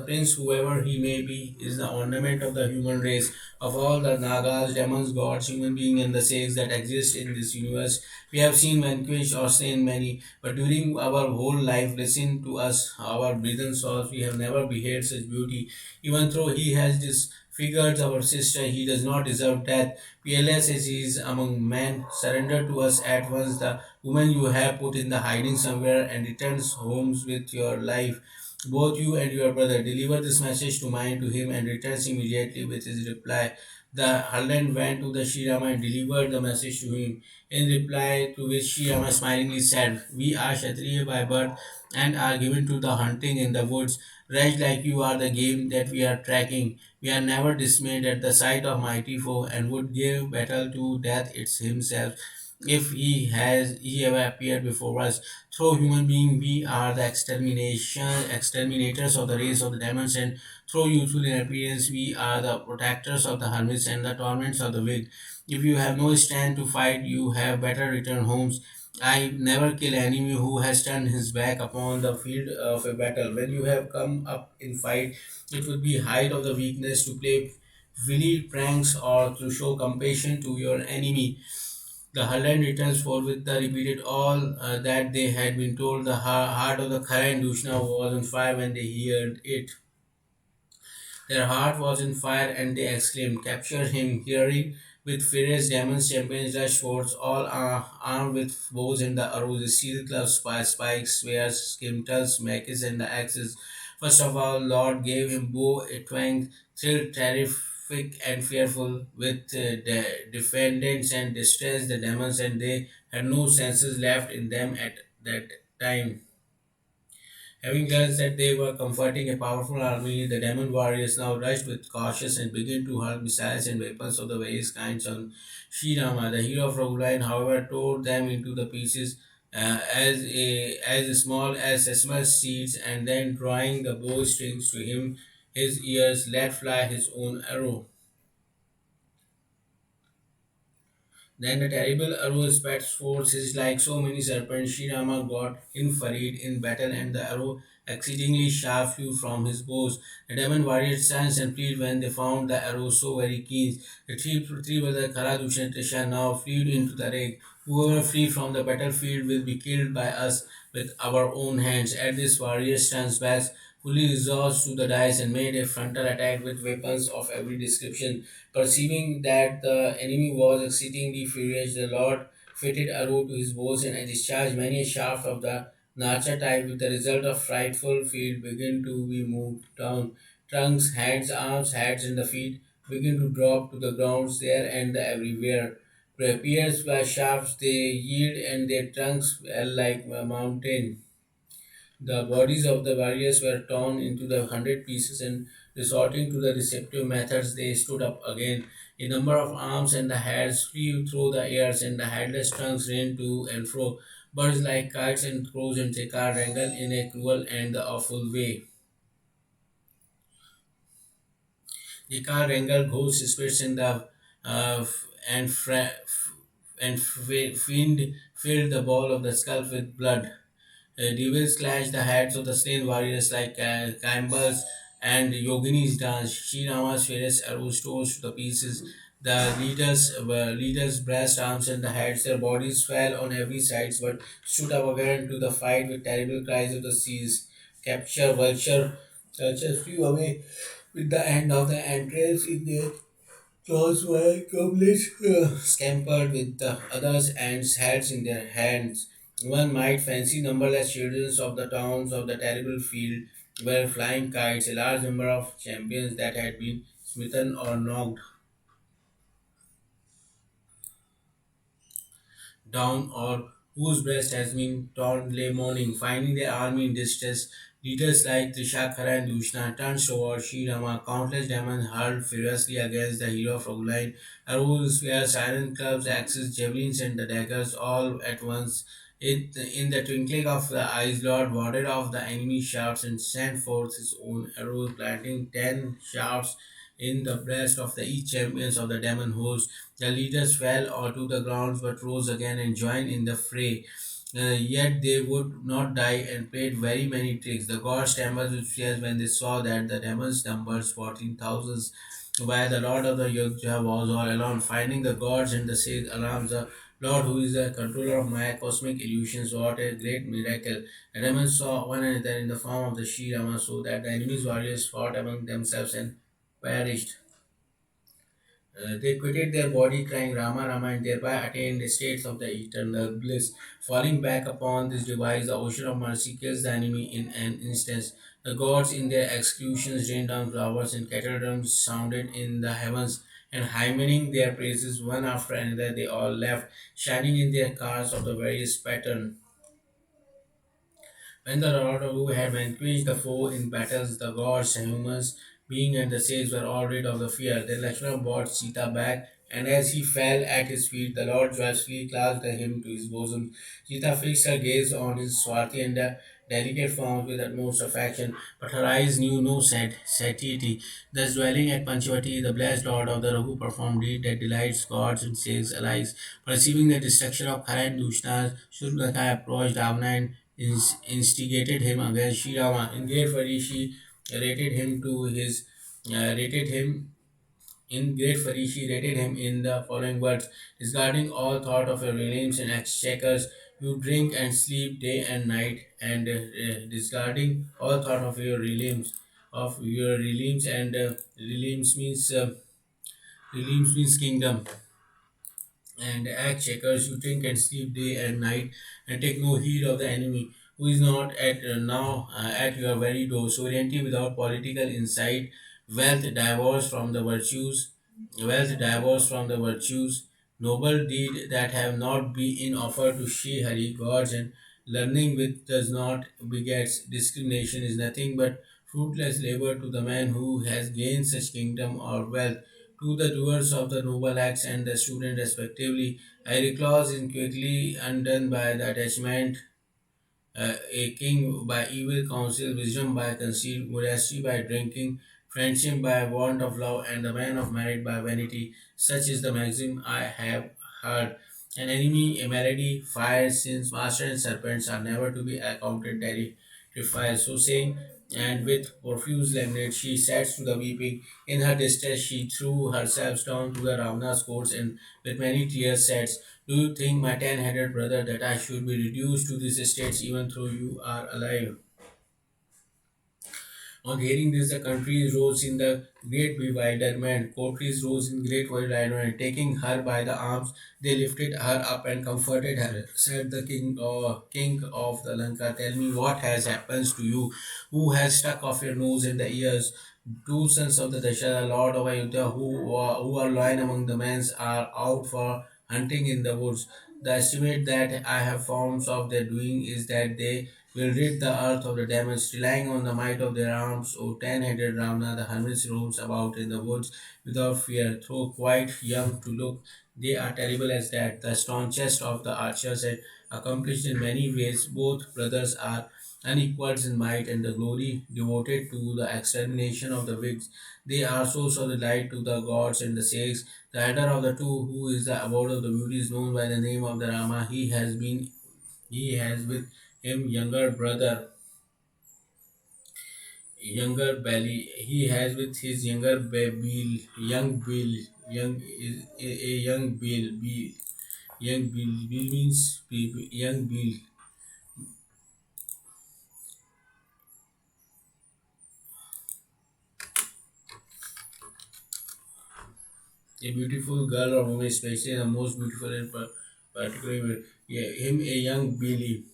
prince, whoever he may be, is the ornament of the human race. Of all the Nagas, demons, gods, human beings, and the sages that exist in this universe, we have seen vanquished or slain many, but during our whole life, listen to us, our breathen souls, we have never beheld such beauty. Even though he has disfigured our sister, he does not deserve death. Fearless as he is among men, surrender to us at once the woman you have put in the hiding somewhere and returns homes with your life. Both you and your brother deliver this message to mine to him and returns immediately with his reply. The herald went to the ShriRama and delivered the message to him. In reply to which ShriRama smilingly said, "We are Kshatriya by birth and are given to the hunting in the woods. Wretched like you are the game that we are tracking. We are never dismayed at the sight of mighty foe and would give battle to death it's himself if he ever appeared before us. Through human being we are the exterminators of the race of the demons, and through youthful in appearance we are the protectors of the hermits and the torments of the wicked. If you have no stand to fight, you have better return homes. I never kill enemy who has turned his back upon the field of a battle. When you have come up in fight, it would be height of the weakness to play willy pranks or to show compassion to your enemy. The Holland returns forthwith the repeated all that they had been told. The heart of the Khara and Dushna was on fire when they heard it. Their heart was in fire, and they exclaimed, "Capture him!" Hearing with furious demons, champions rushed forth, all armed with bows and the arrows, steel clubs, spikes, spears, scimitars, maces, and the axes. First of all, Lord gave him bow, a twang, thrill, terrific, and fearful, with defendants and distress the demons, and they had no senses left in them at that time. Having learned that they were comforting a powerful army, the demon warriors now rushed with cautious and began to hurl missiles and weapons of the various kinds on Sri Rama. The hero of Raghuline, however, tore them into the pieces as small as sesame seeds, and then drawing the bow strings to his ears, let fly his own arrow. Then the terrible arrow spat forth his like so many serpents. Sri Rama got infuriated in battle, and the arrow exceedingly sharp flew from his bows. The demon warriors danced and fled when they found the arrow so very keen. The three brothers Karadush and Trisha now fled into the lake. Whoever flee from the battlefield will be killed by us with our own hands. At this, warriors turned back, fully resolved to the dice, and made a frontal attack with weapons of every description. Perceiving that the enemy was exceedingly furious, the Lord fitted arrow to his bows and discharged many a shaft of the Nacha type, with the result of frightful field begin to be moved down. Trunks, hands, arms, heads, and the feet begin to drop to the grounds there and everywhere. Pierced by shafts, they yield and their trunks fell like a mountain. The bodies of the warriors were torn into the 100 pieces, and resorting to the deceptive methods, they stood up again. A number of arms and the heads flew through the airs, and the headless trunks ran to and fro. Birds like kites and crows and cicadas wrangled in a cruel and awful way. Cicadas wrangled ghost spirits in the and fiend filled the ball of the skull with blood. Devils clashed the heads of the slain warriors like Kambas and Yoginis dance. Sri Rama's fierce arrows tore to the pieces. The leaders' breast, arms, and the heads, their bodies fell on every side, but stood up again to the fight with terrible cries of the seas. Capture, vultures flew away with the end of the entrails in their those were goblins scampered with the others and heads in their hands. One might fancy numberless children of the towns of the terrible field were flying kites, a large number of champions that had been smitten or knocked. down or whose breast has been torn lay mourning. Finding their army in distress, leaders like Trishakara and Dushna turned towards ShriRama. Countless demons hurled furiously against the hero of Raghuline. Arrows, spears, iron clubs, axes, javelins, and the daggers all at once. In the twinkling of the eyes, Lord warded off the enemy's shafts and sent forth his own arrows, planting 10 shafts in the breast of the each champions of the demon host. The leaders fell onto the ground but rose again and joined in the fray. Yet they would not die and played very many tricks. The gods trembled with fear when they saw that the demons numbered 14,000, while the Lord of the Yogya was all alone. Finding the gods and the sage alarms, the Lord, who is the controller of Maya cosmic illusions, wrought a great miracle. The demons saw one another in the form of the Sri Rama, so that the enemy's warriors fought among themselves and perished. They quitted their body crying Rama Rama and thereby attained states of the eternal bliss. Falling back upon this device, the ocean of mercy kills the enemy in an instant. The gods in their executions rained down flowers and cathedrals sounded in the heavens, and hymning their praises one after another, they all left, shining in their cars of the various pattern. When the Lord who had vanquished the foe in battles, the gods, humans, being and the sages were all rid of the fear. Then Lakshmana brought Sita back, and as he fell at his feet, the Lord joyously clasped him to his bosom. Sita fixed her gaze on his swarthy and delicate form with utmost affection, but her eyes knew no satiety. Thus, dwelling at Panchavati, the blessed Lord of the Raghu performed deed that delights gods and sages alike. Perceiving the destruction of Khara and Dushna, Shurnakai approached Ravana and instigated him against Sri Rama. In great fury, she rated him to his rated him in great fury, she rated him in the following words: discarding all thought of your realms and exchequers, you drink and sleep day and night, and discarding all thought of your realms and realms means kingdom and act checkers, you drink and sleep day and night, and take no heed of the enemy, who is not at now at your very door. Sovereignty without political insight, wealth divorced from the virtues, wealth divorced from the virtues, noble deed that have not been offered to Shri Hari gods, and learning which does not begets discrimination is nothing but fruitless labor to the man who has gained such kingdom or wealth. To the doers of the noble acts and the student respectively, I clause is quickly undone by the attachment, a king by evil counsel, wisdom by conceit, modesty by drinking, friendship by want of love, and the man of merit by vanity. Such is the maxim I have heard. An enemy, a malady, fire, since master and serpents are never to be accounted terrified. So saying, and with profuse lament, she sat to the weeping. In her distress, she threw herself down to the Ravana's courts and with many tears said, do you think, my ten-headed brother, that I should be reduced to these estates even though you are alive? On hearing this, the countries rose in the great bewilderment. Courtiers rose in great bewilderment. Taking her by the arms, they lifted her up and comforted her. Said the king of the Lanka, tell me what has happened to you. Who has struck off your nose and the ears? Two sons of the Dashara, Lord of Ayodhya, who are lying among the men, are out for hunting in the woods. The estimate that I have formed of their doing is that they will rid the earth of the demons, relying on the might of their arms. O ten-headed Ravana, the hermits roams about in the woods without fear, though quite young to look. They are terrible as that. The staunchest of the archers and accomplished in many ways, both brothers are unequaled in might and the glory devoted to the extermination of the Whigs. They are source of delight to the gods and the sages. The elder of the two, who is the abode of the beauty, is known by the name of the Rama. He has with him younger belly. He has with his younger young Bill, young is a young Bill. Young Bill, Bill means young Bill, a beautiful girl or woman, especially the most beautiful and particularly yeah, him a young Billy.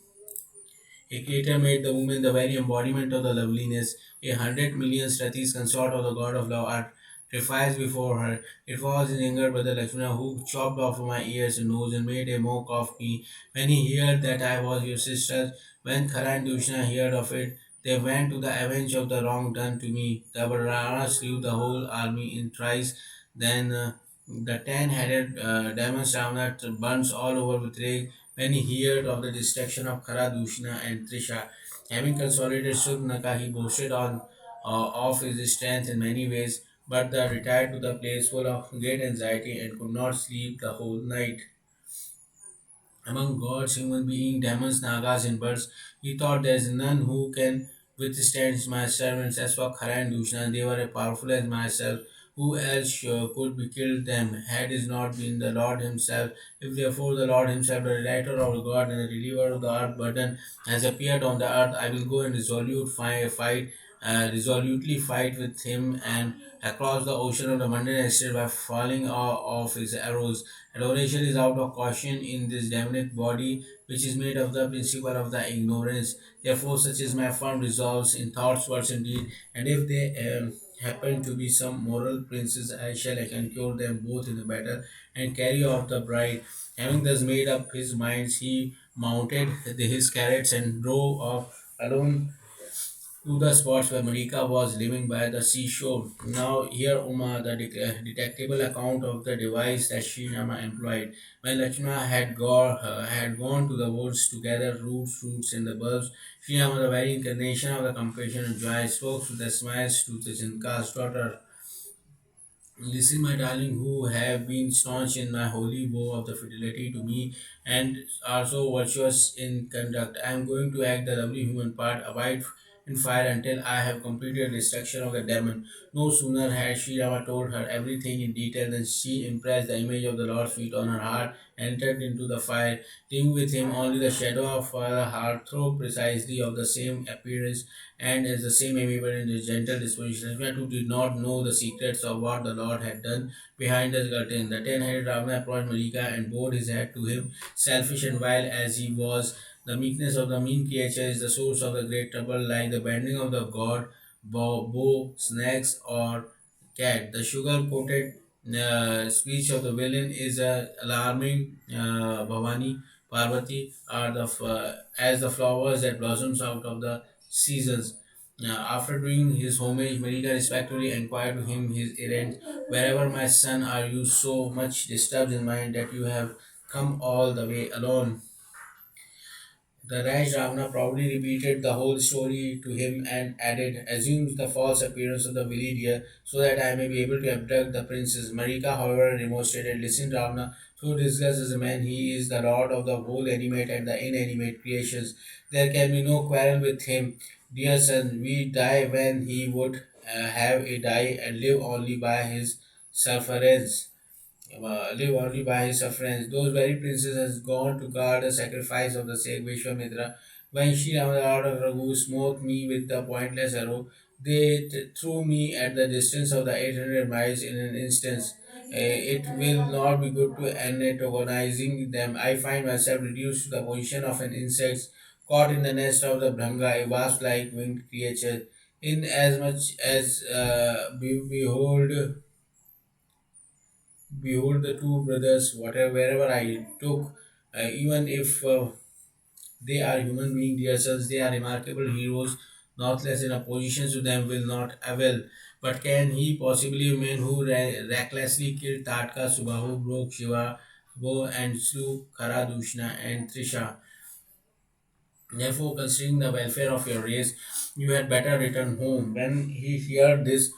A creator made the woman the very embodiment of the loveliness. 100 million Ratis, consort of the god of love, are sacrifice before her. It was his younger brother Lakshmana who chopped off my ears and nose and made a mock of me. When he heard that I was your sister, when Khara and Dushna heard of it, they went to the avenge of the wrong done to me. The Varana slew the whole army in thrice. Then the ten-headed demon Ravana burns all over with rage when he heard of the destruction of Khara, Dushna and Trisha. Having consolidated Subnaka, he boasted on of his strength in many ways, but the retired to the place full of great anxiety and could not sleep the whole night. Among gods, human beings, demons, nagas, and birds, he thought there is none who can withstand my servants. As for Khara and Dushna, they were as powerful as myself. Who else could be killed them had it not been the Lord Himself? If therefore the Lord Himself, the Writer of God and the reliever of the earth burden, has appeared on the earth, I will go and resolutely fight with him and across the ocean of the mundane existence by falling of his arrows. Adoration is out of caution in this damned body, which is made of the principle of the ignorance. Therefore, such is my firm resolves in thoughts, words, and deed. And if they happen to be some moral princes, I shall conquer them both in the battle and carry off the bride. Having thus made up his minds, he mounted his carrots and drove off alone to the spots where Marika was living by the seashore. Now, here Uma, the detectable account of the device that Srinama employed. When Lakshmana had gone to the woods to gather roots, fruits, and the bulbs, Srinama, the very incarnation of the compassion and joy, spoke with the smiles to the Janka's daughter. Listen, my darling, who have been staunch in my holy vow of the fidelity to me and are so virtuous in conduct. I am going to act the lovely human part, abide in fire until I have completed destruction of the demon. No sooner had Sri Rama told her everything in detail than she impressed the image of the Lord's feet on her heart and entered into the fire, taking with him only the shadow of her heartthrob, precisely of the same appearance and as the same amiable and gentle disposition. Ashwat too did not know the secrets of what the Lord had done behind the curtain. The ten-headed Ravana approached Marika and bowed his head to him, selfish and vile as he was. The meekness of the mean creature is the source of the great trouble, like the bending of the god, bow, snakes, or cat. The sugar-coated speech of the villain is alarming. Bhavani, Parvati are as the flowers that blossoms out of the seasons. After doing his homage, Marika respectfully inquired to him his errand. Wherever my son, are you so much disturbed in mind that you have come all the way alone? The rash Ravana proudly repeated the whole story to him and added, assumes the false appearance of the village deer so that I may be able to abduct the princess. Marika, however, remonstrated, listen, Ravana, so disguised as a man, he is the lord of the whole animate and the inanimate creations. There can be no quarrel with him. Dear son, we die when he would have a die and live only by his sufferance. Live only by his sufferance. Those very princes has gone to guard the sacrifice of the sake Vishwamitra. When Sri Ramadara Raghu smote me with the pointless arrow, they threw me at the distance of the 800 miles in an instant. It will not be good to antagonizing them. I find myself reduced to the position of an insect caught in the nest of the Brahma, a wasp-like winged creature. In as much as behold the two brothers, whatever wherever I took, even if they are human beings, dear sons, they are remarkable heroes. Nathless in opposition to them will not avail. But can he possibly, a man who recklessly killed Tatka, Subahu, broke Shiva, Bo, and slew Karadushna and Trisha? Therefore, considering the welfare of your race, you had better return home. When he heard this,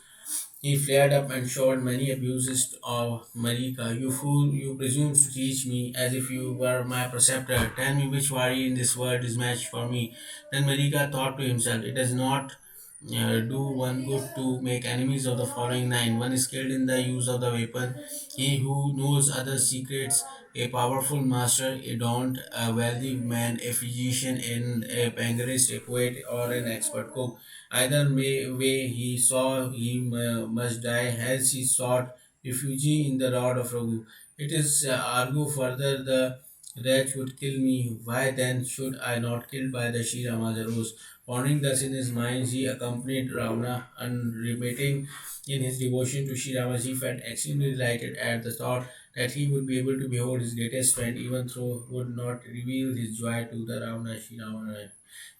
he flared up and showed many abuses of Marika. You fool, you presume to teach me as if you were my preceptor. Tell me which warrior in this world is matched for me. Then Marika thought to himself, it does not do one good to make enemies of the following nine. One is skilled in the use of the weapon, he who knows other secrets, a powerful master, a daunt, a wealthy man, a physician, and a pangerist, a poet, or an expert cook. Either way he saw he must die, hence he sought refuge in the rod of Raghu. It is argue further the That would kill me. Why then should I not killed by the Sri Ramajarus? Pondering thus in his mind, he accompanied Ravana, unremitting in his devotion to Sri Rama. He felt extremely delighted at the thought that he would be able to behold his greatest friend, even though would not reveal his joy to the Ravana Sri Rama.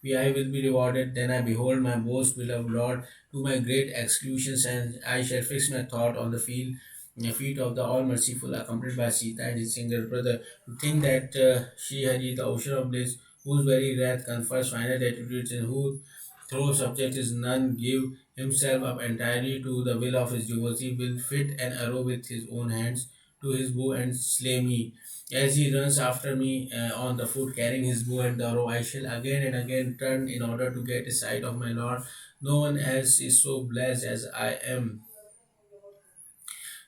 I will be rewarded. Then I behold my most beloved Lord to my great exclusions, and I shall fix my thought on the feet of the All Merciful, accompanied by Sita and his single brother. To think that Sri Hari, the ocean of bliss, whose very wrath confers final attributes and who through subject is none, give himself up entirely to the will of his devotee, will fit an arrow with his own hands to his bow and slay me. As he runs after me on the foot, carrying his bow and the arrow, I shall again and again turn in order to get a sight of my Lord. No one else is so blessed as I am.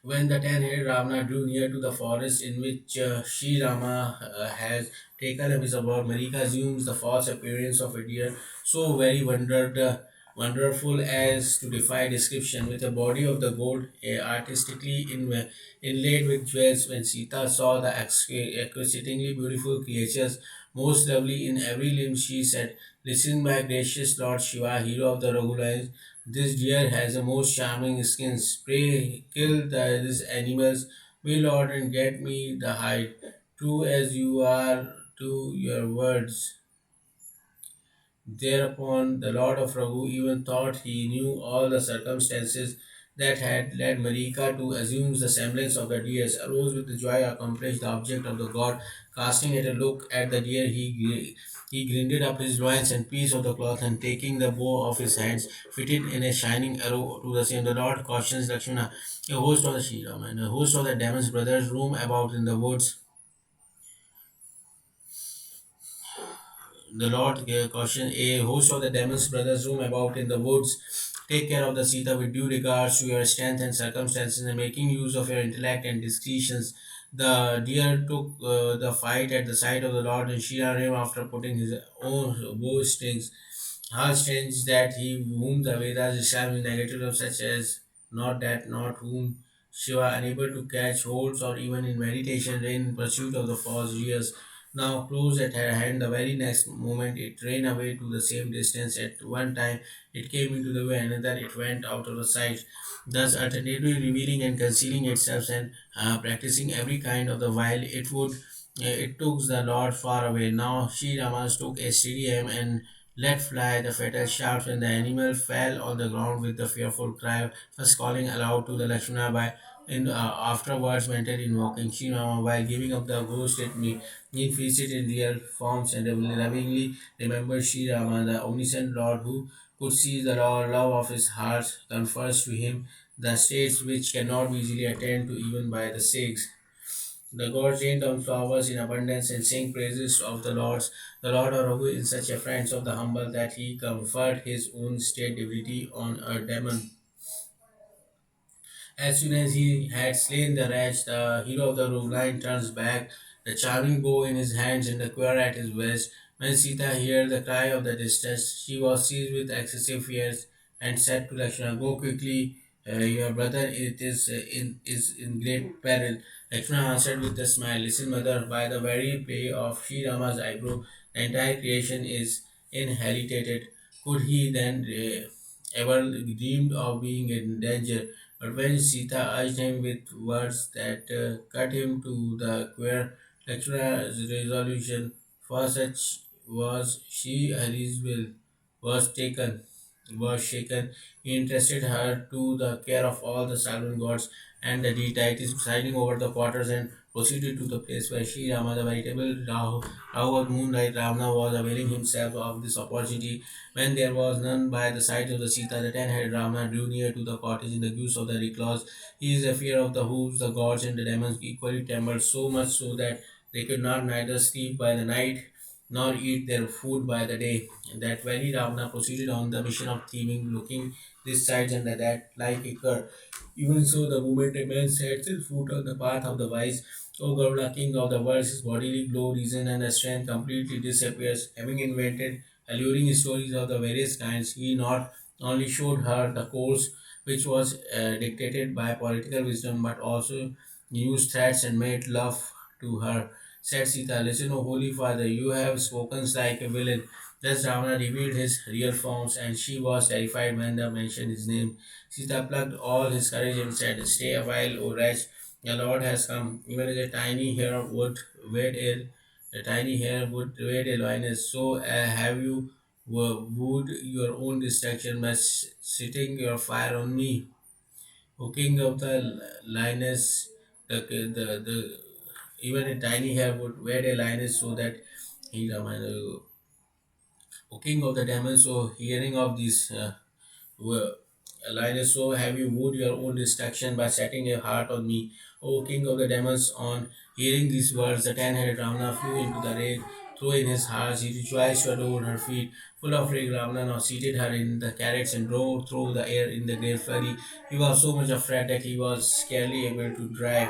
When the ten-headed Ravana drew near to the forest in which Sri Rama has taken up his abode, Marika assumes the false appearance of a deer, so very wonderful as to defy description, with a body of the gold artistically inlaid with jewels. When Sita saw the exquisitely beautiful creatures, most lovely in every limb, she said, "Listen, my gracious Lord Shiva, hero of the Raghulans, this deer has a most charming skin. Pray, kill these animals, my lord, and get me the hide. True as you are to your words." Thereupon the Lord of Raghu even thought he knew all the circumstances that had led Marika to assume the semblance of the deers, arose with the joy accomplished the object of the god. Casting at a look at the deer, he grinded up his loins and piece of the cloth, and taking the bow of his hands, fitted in a shining arrow to the same. The Lord cautions Lakshmana, a host of the Shriram, and a host of the demon's brothers roam about in the woods. The Lord gave caution, a host of the demon's brothers roam about in the woods. Take care of the Sita with due regards to your strength and circumstances, and making use of your intellect and discretions. The deer took the fight at the side of the Lord, and Shriram, after putting his own bow strings, how strange that he whom the Vedas describe in negative of such as not that, not whom Shiva unable to catch holds or even in meditation ran in pursuit of the false deers. Now close at her hand, the very next moment it ran away to the same distance. At one time it came into the way, another it went out of the sight, thus alternately revealing and concealing itself and practicing every kind of the while it took the Lord far away. Now Sri Ramas took a steady aim and let fly the fatal shaft, when the animal fell on the ground with a fearful cry, first calling aloud to the Lakshmana by in afterwards went in invoking Sri Rama while giving up the ghost at me. He feasted in real forms and lovingly remembered Sri Rama, the omniscient Lord who could see the love of his heart, confers to him the states which cannot be easily attained to even by the sages. The gods rain down flowers in abundance and sing praises of the Lords. The Lord of Raghu is such a friend of the humble that he conferred his own state divinity on a demon. As soon as he had slain the wretch, the hero of the line turns back, the charming bow in his hands and the quiver at his waist. When Sita heard the cry of the distress, she was seized with excessive fears and said to Lakshmana, "Go quickly, your brother is in great peril." Lakshmana answered with a smile, "Listen, mother, by the very play of Sri Rama's eyebrow, the entire creation is inherited. Could he then ever dreamed of being in danger?" But when Sita urged him with words that cut him to the quick, Lakshmana's resolution for such was she his will was taken was shaken. He entrusted her to the care of all the Salvan gods and the deities presiding over the quarters, and proceeded to the place where Sri Rama, the veritable Rahu of moonlight Ravana, was availing himself of this opportunity. When there was none by the side of the Sita, the ten-headed Ravana drew near to the cottage in the use of the recluse. He is a fear of the hooves, the gods and the demons equally trembled, so much so that they could not neither sleep by the night nor eat their food by the day. And that very Ravana proceeded on the mission of thieving, looking this side and that like a cur. Even so, the moment a man sets his foot on the path of the wise, O Garuda, king of the world, his bodily glow, reason, and strength completely disappears. Having invented alluring stories of the various kinds, he not only showed her the course which was dictated by political wisdom, but also used threats and made love to her. said Sita. Listen, O holy father, you have spoken like a villain. Thus Ravana revealed his real forms, and she was terrified when they mentioned his name. Sita plucked all his courage and said, Stay a while, O wretch. The Lord has come. Even as a tiny hair would wait a tiny hair would wait a lioness. So have you wooed your own destruction by setting your fire on me. O king of the lioness, the even a tiny hair would wed a lioness so that he O king of the demons, so hearing of this were lioness, so have you wooed your own destruction by setting a heart on me, O king of the demons. On hearing these words, the ten-headed Ravana flew into the lake, threw in his heart, he rejoiced to adore her feet. Full of rage, Ravana now seated her in the carriage and drove through the air in the great flurry. He was so much afraid that he was scarcely able to drive.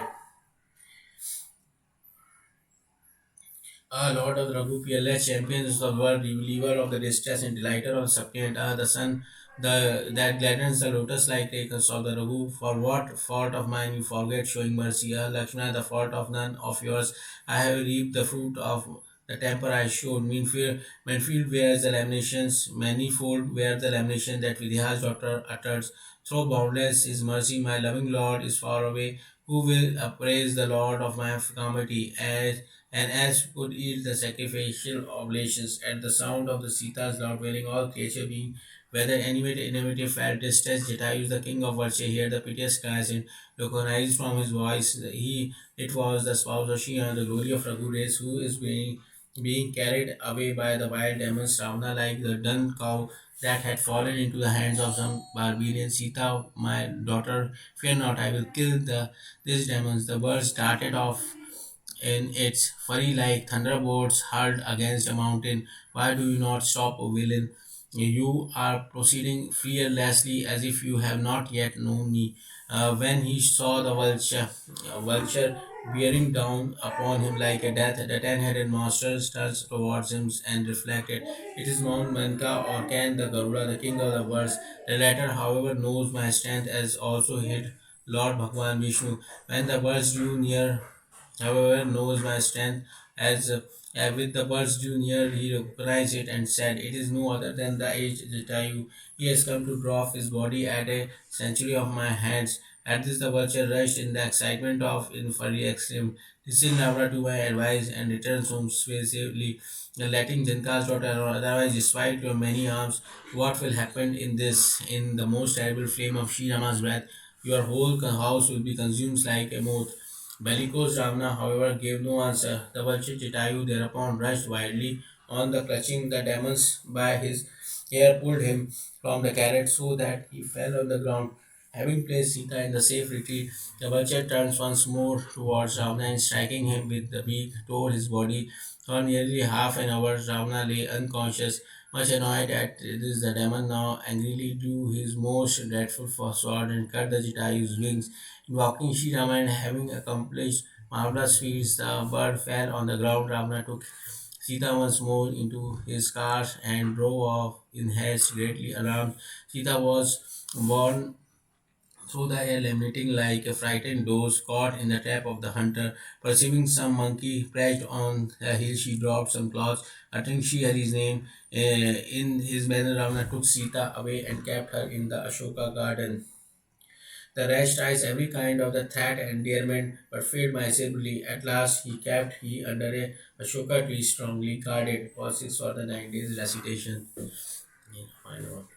Ah, Lord of the Raghu, peerless champions of the world, reliever of the distress and delighter of the suppliant, the sun that gladdens the lotus-like acres of the Raghu. For what fault of mine you forget showing mercy? Ah, Lakshmana, the fault of none of yours. I have reaped the fruit of the temper I showed. Manfield wears the laminations, manifold wear the lamination that Vidya's daughter utters. Through boundless is mercy, my loving Lord is far away. Who will appraise the Lord of my calamity? And as could eat the sacrificial oblations. At the sound of the Sita's loud wailing, all creature being, whether animated, inanimate, felt distressed, Jatayu, the king of virtue, heard the piteous cries and recognized from his voice it was the spouse of Shriram, the glory of Raghu race, who is being carried away by the wild demons, Ravana, like the dun cow that had fallen into the hands of some barbarian. Sita, my daughter, fear not, I will kill these demons. The birds darted off in its fury like thunderbolts hurled against a mountain. Why do you not stop, O villain? You are proceeding fearlessly as if you have not yet known me. When he saw the vulture bearing down upon him like a death, the ten-headed monster turns towards him and reflected, It is Mount Manka or can the Garuda, the king of the birds. The latter, however, knows my strength as also hid Lord Bhagwan Vishnu. When the birds drew near, however, knows my strength. As with the birds drew near, he recognized it and said, It is no other than the aged Jatayu. He has come to draw off his body at a century of my hands. At this, the vulture rushed in the excitement of in fury extreme. Listen, Ravana, to my advice and return home safely, letting Janka's daughter, or otherwise, despite your many arms, what will happen in the most terrible flame of Sri Rama's breath? Your whole house will be consumed like a moth. Bellicose Ravana, however, gave no answer. The vulture Jatayu thereupon rushed wildly on the clutching the demons by his hair, pulled him from the carrot so that he fell on the ground. Having placed Sita in the safe retreat, the vulture turns once more towards Ravana and striking him with the beak, tore his body. For nearly half an hour, Ravana lay unconscious. Much annoyed at this, the demon now angrily drew his most dreadful sword and cut the Jatayu's wings. Invoking Sri Rama and having accomplished marvelous feats, the bird fell on the ground. Ravana took Sita once more into his car and drove off in haste, greatly alarmed. Sita was borne through the air, lamenting like a frightened doe caught in the trap of the hunter. Perceiving some monkey perched on a hill, she dropped some cloths, uttering Sri Hari's name. In his manner, Ravana took Sita away and kept her in the Ashoka garden. The rest tries every kind of the threat and endearment, but failed miserably. At last, he kept he under a Ashoka tree strongly guarded. Was his for the 9 days recitation. Yeah, I know.